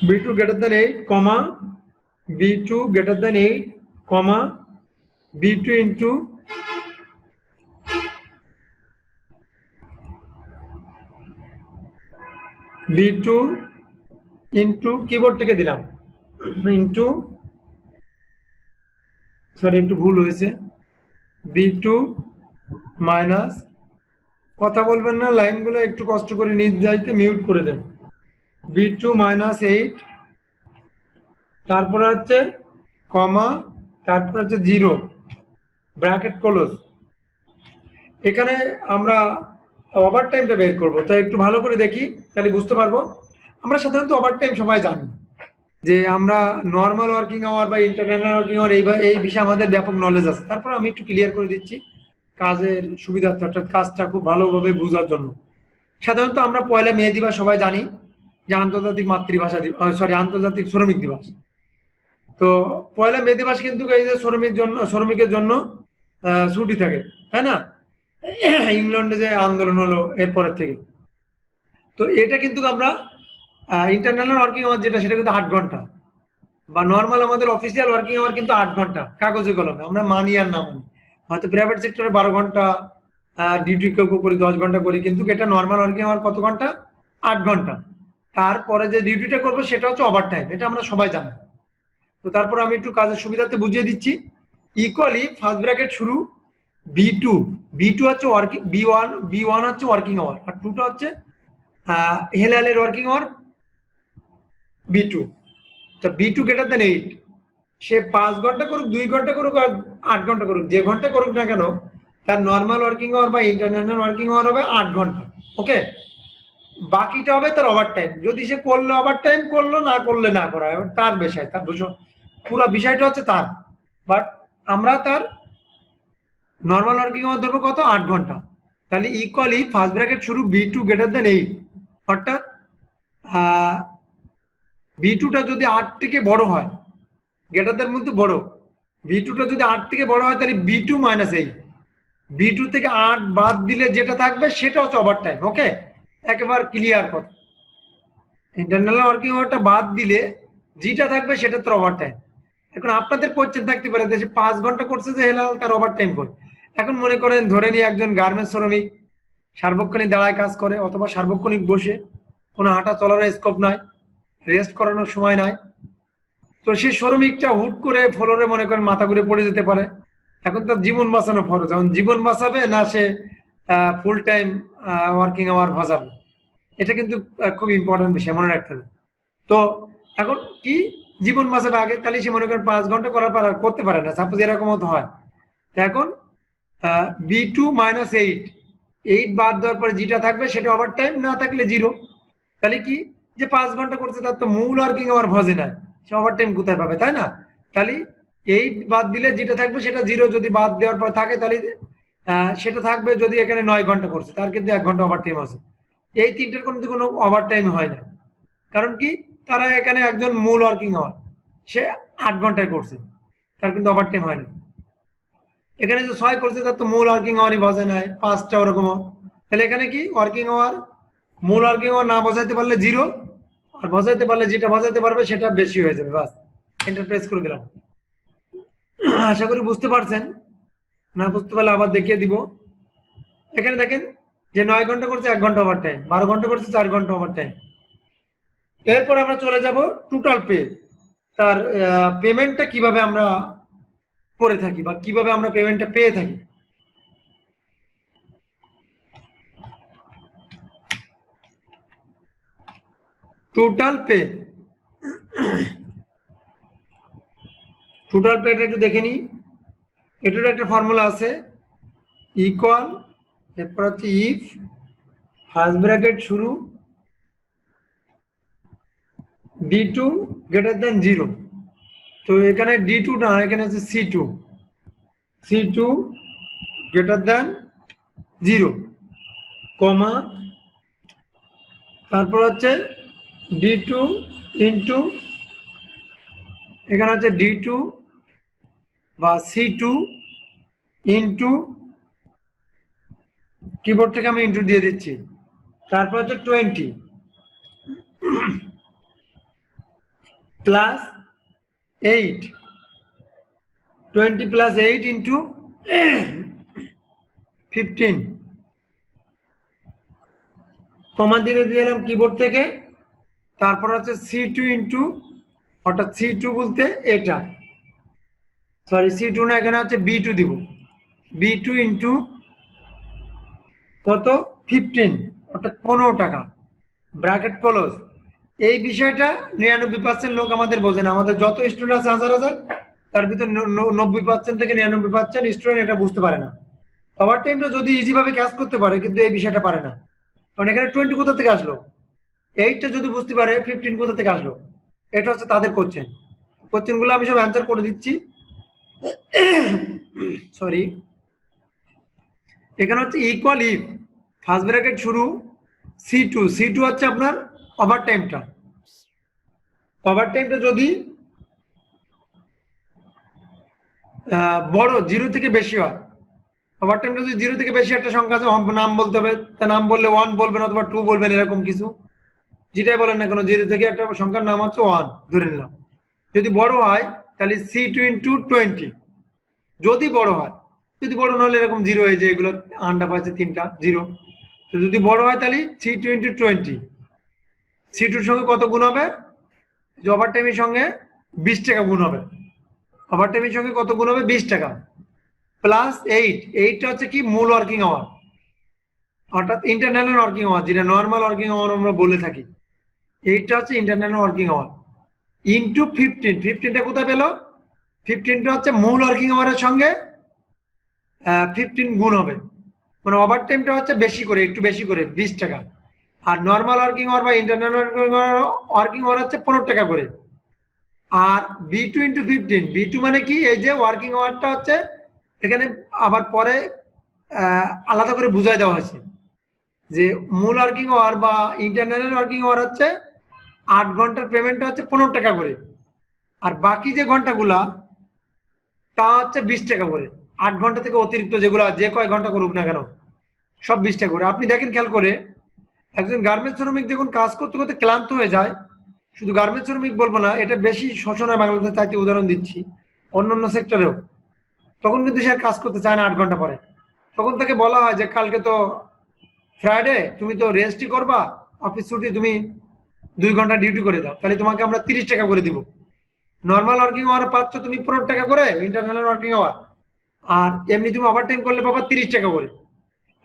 B2 greater than 8, comma B2 greater than 8, comma B2 into B2 into keyboard থেকে দিলাম into, সরি একটু ভুল হয়েছে, B2 minus কথা বলবেন না, লাইনগুলো একটু কষ্ট করে নিজ দায়িত্বে মিউট করে দেন। B2 -8, তারপরে হচ্ছে কমা, তারপরে হচ্ছে 0, ব্র্যাকেট ক্লোজ। এখানে আমরা ওভার টাইমটা বের করবো, তাই একটু ভালো করে দেখি, তাহলে বুঝতে পারবো। আমরা সাধারণত ওভার টাইম সবাই জানি যে আমরা নর্মাল ওয়ার্কিং আওয়ার বা ইন্টারন্যাশনাল ওয়ার্কিং আওয়ার এই বিষয়ে আমাদের ব্যাপক নলেজ আছে। তারপর আমি একটু ক্লিয়ার করে দিচ্ছি কাজের সুবিধার্থে, অর্থাৎ কাজটা খুব ভালোভাবে বোঝার জন্য। সাধারণত আমরা পয়লা মে দিবস সবাই জানি যে আন্তর্জাতিক মাতৃভাষা দিবস, আন্তর্জাতিক শ্রমিক দিবস। তো পয়লা মে দিবস কিন্তু এই যে শ্রমিকের জন্য ছুটি থাকে, তাই না? ইংল্যান্ডে যে আন্দোলন হলো এরপরের থেকে, তো এটা কিন্তু আমরা ইন্টারন্যাশনাল ওয়ার্কিং আওয়ার যেটা, সেটা কিন্তু 8 ঘন্টা, বা নর্মাল আমাদের অফিসিয়াল ওয়ার্কিং আওয়ার কিন্তু 8 ঘন্টা কাগজে কলমে, আমরা মানি আর না মানি। হয়তো প্রাইভেট সেক্টরে 12 ঘন্টা ডিউটি কেউ করি, 10 ঘন্টা করি, কিন্তু এটা নর্মাল ওয়ার্কিং আওয়ার কত ঘন্টা? 8 ঘন্টা। তারপরে যে ডিউটিটা করবো সেটা হচ্ছে ওভার টাইম, এটা আমরা সবাই জানি। তো তারপর আমি একটু কাজের সুবিধাতে বুঝিয়ে দিচ্ছি। ইকুয়ালি ফার্স্ট ব্র্যাকেট শুরু B2 হচ্ছে ওয়ার্কিং, B1 হচ্ছে ওয়ার্কিং আওয়ার, আর 2টা হচ্ছে হেলালের ওয়ার্কিং আওয়ার B2। তো B2 > 8, সে 5 ঘন্টা করুক, 2 ঘন্টা করুক, আর 8 ঘন্টা করুক, যে ঘন্টা করুক না কেন, তার নর্মাল ওয়ার্কিং আওয়ার বা ইন্টারন্যাশনাল ওয়ার্কিং আওয়ার হবে 8 ঘন্টা। ওকে, বাকিটা হবে তার ওভার টাইম। যদি সে করলো ওভার টাইম, করলো, না করলে না করা, তার বিষয়, তার পুরো বিষয়টা হচ্ছে তার। বাট আমরা তার নর্মাল ওয়ার্কিং আওয়ার ধরবো কত? 8 ঘন্টা। তাহলে ইকুয়ালি ফার্স্ট ব্র্যাকেট শুরু B2 > 8, অর্থাৎ B2টা যদি 8 থেকে বড় হয়, গ্রেটারদের মধ্যে বড়, B2টা যদি 8 থেকে বড় হয়, তাহলে B2 - 8, B2 থেকে 8 বাদ দিলে যেটা থাকবে সেটা হচ্ছে ওভার টাইম। ওকে, একেবারে ক্লিয়ার কথা। ইন্টারনাল ওয়ার্কিং আওয়ারটা বাদ দিলে যেটা থাকবে সেটা তো ওভার টাইম। এখন আপনাদের কোয়েশ্চেন থাকতে পারে যে 5 ঘন্টা করছে যে হেলাল, তার ওভার টাইম করে। এখন মনে করেন, ধরে নিয়ে একজন গার্মেন্টস শ্রমিক সার্বক্ষণিক দাঁড়ায় কাজ করে, অথবা সার্বক্ষণিক বসে, কোনো হাঁটা চলার স্কোপ নাই, রেস্ট করানোর সময় নাই। তো সেই শ্রমিকটা হুট করে ফ্লোরে মনে করেন মাথা ঘুরে পড়ে যেতে পারে। এখন তার জীবন বাঁচানো ফরজ, এখন জীবন বাঁচাবে না সে ফুল টাইম ওয়ার্কিং আওয়ার বাঁচাবে, এটা কিন্তু খুব ইম্পর্টেন্ট বিষয়, মনে রাখতে হবে। তো এখন কি জীবন বাঁচাবে আগে, তাহলে সে মনে করেন 5 ঘন্টা করার পর আর করতে পারে না, সাপোজ এরকম হতে হয়। এখন B2 - 8 বাদ দেওয়ার পরে যেটা থাকবে সেটা ওভার টাইম, না থাকলে 0। তাহলে কি, যে 5 ঘন্টা করছে তার তো মূল ওয়ার্কিং আওয়ার ভজে নাই, সে ওভার টাইম কোথায় পাবে, তাই না? তাহলে 8 বাদ দিলে যেটা থাকবে সেটা 0, যদি বাদ দেওয়ার পর থাকে তাহলে সেটা থাকবে। যদি এখানে 9 ঘন্টা করছে, তার কিন্তু 1 ঘন্টা ওভার টাইম আছে। এই তিনটের কোনো ওভার টাইম হয় না, কারণ কি, তারা এখানে একজন মূল ওয়ার্কিং আওয়ার, সে 8 ঘন্টায় করছে, তার কিন্তু ওভার টাইম হয় না। এখানে যে 6 করছে, তার তো মূল ওয়ার্কিং আওয়ারই বসে নাই, 5টা ওরকম। তাহলে এখানে কি, ওয়ার্কিং আওয়ার, মূল ওয়ার্কিং আওয়ার না বসাইতে পারলে 0, আর বসাইতে পারলে যেটা বসাইতে পারবে সেটা বেশি হয়ে যাবে। বাস, এন্টার প্রেস করে দিলাম। আশা করি বুঝতে পারছেন। না বুঝতে পারলে আবার দেখিয়ে দিব। এখানে দেখেন যে 9 ঘন্টা করছে 1 ঘন্টা ওভার টাইম, 12 ঘন্টা করছে 4 ঘন্টা ওভার টাইম। এরপর আমরা চলে যাব টোটাল পে, তার পেমেন্টটা কিভাবে আমরা করে থাকি, বা কিভাবে আমরা পেমেন্টটা পেয়ে থাকি। টোটাল পে, টোটাল পেটা একটু দেখে নিই। এটার একটা ফর্মুলা আছে, ইকুয়াল, এরপর হচ্ছে ইফ ফার্স্ট ব্র্যাকেট শুরু D2 > 0। তো এখানে D2 না, এখানে হচ্ছে C2 > 0, কমা, তারপর হচ্ছে D2 ইন্টু, এখানে হচ্ছে D2 বা C2 ইন্টু, কিবোর্ড থেকে আমি ইন্টু দিয়ে দিচ্ছি, তারপর হচ্ছে 20 প্লাস 8, 20 প্লাস 8 ইন্টু 15, কমা দিয়ে দিলাম কিবোর্ড থেকে। তারপর হচ্ছে C2 ইন্টু, অর্থাৎ C2 বলতে এটা, সরি C2 না, এখানে হচ্ছে B2 দিব, B2 ইন্টু কত 15 অর্থাৎ 15 টাকা ব্র্যাকেট ক্লোজ। এই বিষয়টা 99% লোক আমাদের বোঝে না। আমাদের যত স্টুডেন্ট আছে হাজার হাজার, তার ভিতর 90% থেকে 99% স্টুডেন্ট এটা বুঝতে পারে না। ওভার টাইমটা যদি ইজি ভাবে কাজ করতে পারে, কিন্তু এই বিষয়টা পারে না। কারণ এখানে 20 কোথা থেকে আসলো, 8টা যদি বুঝতে পারে 15 কোথা থেকে আসলো, এটা হচ্ছে তাদের কোশ্চেন। কোশ্চেনগুলো আমি সব অ্যান্সার করে দিচ্ছি। সরি, এখানে হচ্ছে ইকুয়াল ইফ ফার্স্ট ব্র্যাকেট শুরু C2 হচ্ছে আপনার ওভার টাইমটা। ওভার টাইমটা যদি বড় 0 থেকে বেশি হয়, ওভার টাইমটা যদি 0 থেকে বেশি একটা সংখ্যা আছে, নাম বলতে হবে। তা নাম বললে 1 বলবেন অথবা 2 বলবেন, এরকম কিছু যেটাই বলেন না কেন, 0 থেকে একটা সংখ্যার নাম হচ্ছে 1 ধরে নিলাম। যদি বড় হয় তাহলে C2 × 20 যদি বড় হয়। যদি বড় না হলে এরকম 0 হয়ে যায়, এগুলো আন্ডা পাচ্ছে 3টা 0। তো যদি বড় হয় তাহলে C2 × 20, C2 এর সঙ্গে কত গুণ হবে, যে ওভার টাইমের সঙ্গে 20 টাকা গুণ হবে। ওভার টাইমের সঙ্গে কত গুণ হবে, 20 টাকা প্লাস 8টা হচ্ছে কি মূল ওয়ার্কিং আওয়ার, অর্থাৎ ইন্টারনাল ওয়ার্কিং আওয়ার, যেটা নর্মাল ওয়ার্কিং আওয়ার আমরা বলে থাকি। 8টা হচ্ছে ইন্টারনাল ওয়ার্কিং আওয়ার ইনটু 15টা কোথায় পেল, 15টা হচ্ছে মূল ওয়ার্কিং আওয়ারের সঙ্গে 15 গুণ হবে। মানে ওভার টাইমটা হচ্ছে বেশি করে, একটু বেশি করে 20 টাকা। আর নর্মাল ওয়ার্কিং আওয়ার বা ইন্টারনাল ওয়ার্কিং আওয়ার হচ্ছে 15 টাকা করে। আর B2 × 15, B2 মানে কি, এই যে ওয়ার্কিং আওয়ারটা হচ্ছে এখানে আবার পরে আলাদা করে বুঝাই দেওয়া হয়েছে যে মূল ওয়ার্কিং আওয়ার বা ইন্টারনাল ওয়ার্কিং আওয়ার হচ্ছে 8 ঘন্টার পেমেন্টটা হচ্ছে 15 টাকা করে। আর বাকি যে ঘন্টাগুলা তা হচ্ছে 20 টাকা করে। 8 ঘন্টা থেকে অতিরিক্ত যেগুলো, যে কয় ঘন্টা করুক না কেন, সব 20 টাকা করে। আপনি দেখেন খেয়াল করে, একজন গার্মেন্টস শ্রমিক দেখুন কাজ করতে করতে ক্লান্ত হয়ে যায়। শুধু গার্মেন্টস শ্রমিক বলবো না, এটা বেশি শোষণ হয় বাংলাদেশে, চাইতে উদাহরণ দিচ্ছি অন্যান্য সেক্টরেও। তখন কিন্তু সে কাজ করতে চায় না 8 ঘন্টা পরে। তখন তাকে বলা হয় যে কালকে তো ফ্রাইডে, তুমি তো রেস্টই করবা, অফিস ছুটি, তুমি 2 ঘন্টা ডিউটি করে দাও, তাহলে তোমাকে আমরা 30 টাকা করে দিব। নর্মাল ওয়ার্কিং আওয়ার পাচ্ছ তুমি 15 টাকা করে, ইন্টারনাল ওয়ার্কিং আওয়ার, আর এমনি তুমি ওভার টাইম করলে পাবা 30 টাকা করে।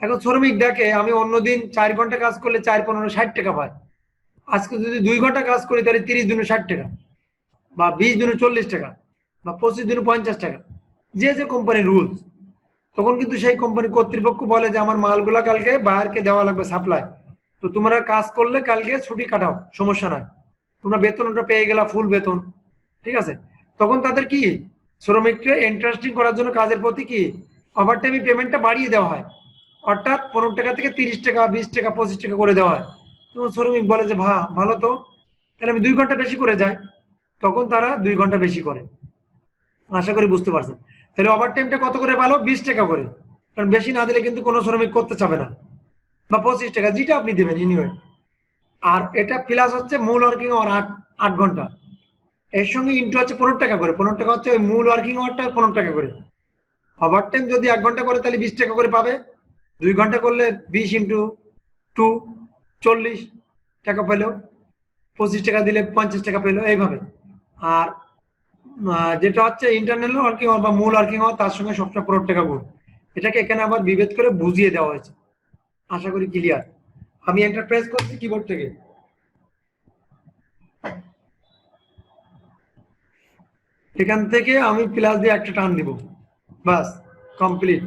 এখন শ্রমিক দেখে আমি অন্যদিন 4 ঘন্টা কাজ করলে 4×15 60 টাকা পাই, আজকে যদি 2 ঘন্টা কাজ করি তাহলে 30 × 60 টাকা, বা 20 × 40 টাকা, বা 25 × 50 টাকা, যে যে কোম্পানির রুলস। তখন কিন্তু সেই কোম্পানি কর্তৃপক্ষ বলে যে আমার মালগুলা কালকে বায়ারকে দেওয়া লাগবে সাপ্লাই, তো তোমরা কাজ করলে কালকে ছুটি কাটাও, সমস্যা নাই, তোমরা বেতনটা পেয়ে গেলা ফুল বেতন, ঠিক আছে। তখন তাদের কি, শ্রমিককে ইন্টারেস্টিং করার জন্য কাজের প্রতি কি ওভার টাইম পেমেন্টটা বাড়িয়ে দেওয়া হয়, অর্থাৎ 15 টাকা থেকে 30 টাকা, 20 টাকা, 25 টাকা করে দেওয়া হয়। তখন শ্রমিক বলে যে ভালো তো, তাহলে আমি 2 ঘন্টা বেশি করে যাই। তখন তারা 2 ঘন্টা বেশি করে। আশা করি বুঝতে পারছেন। তাহলে ওভার টাইমটা কত করে ভালো, 20 টাকা করে, কারণ বেশি না দিলে কিন্তু কোনো শ্রমিক করতে চাবে না, বা 25 টাকা যেটা আপনি দেবেন এনিওয়ে। আর এটা প্লাস হচ্ছে মূল ওয়ার্কিং আওয়ার 8 ঘন্টা, এর সঙ্গে ইন্টু হচ্ছে 15 টাকা করে। 15 টাকা হচ্ছে ওই মূল ওয়ার্কিং আওয়ারটা 15 টাকা করে। ওভার টাইম যদি 1 ঘন্টা করে তাহলে 20 টাকা করে পাবে। 2 ঘন্টা করলে 20 × 2 40 টাকা পেলো, 25 টাকা দিলে 50 টাকা পেলো, এইভাবে। আর যেটা হচ্ছে ইন্টারনাল ওয়ার্কিং আওয়ার বা মূল ওয়ার্কিং আওয়ার, তার সঙ্গে সবসময় 15 টাকা গুণ। এটাকে এখানে আবার বিভেদ করে বুঝিয়ে দেওয়া হয়েছে। আশা করি ক্লিয়ার। আমি এন্টার প্রেস করছি কিবোর্ড থেকে। এখান থেকে আমি প্লাস দিয়ে একটা টান দিব, বাস কমপ্লিট।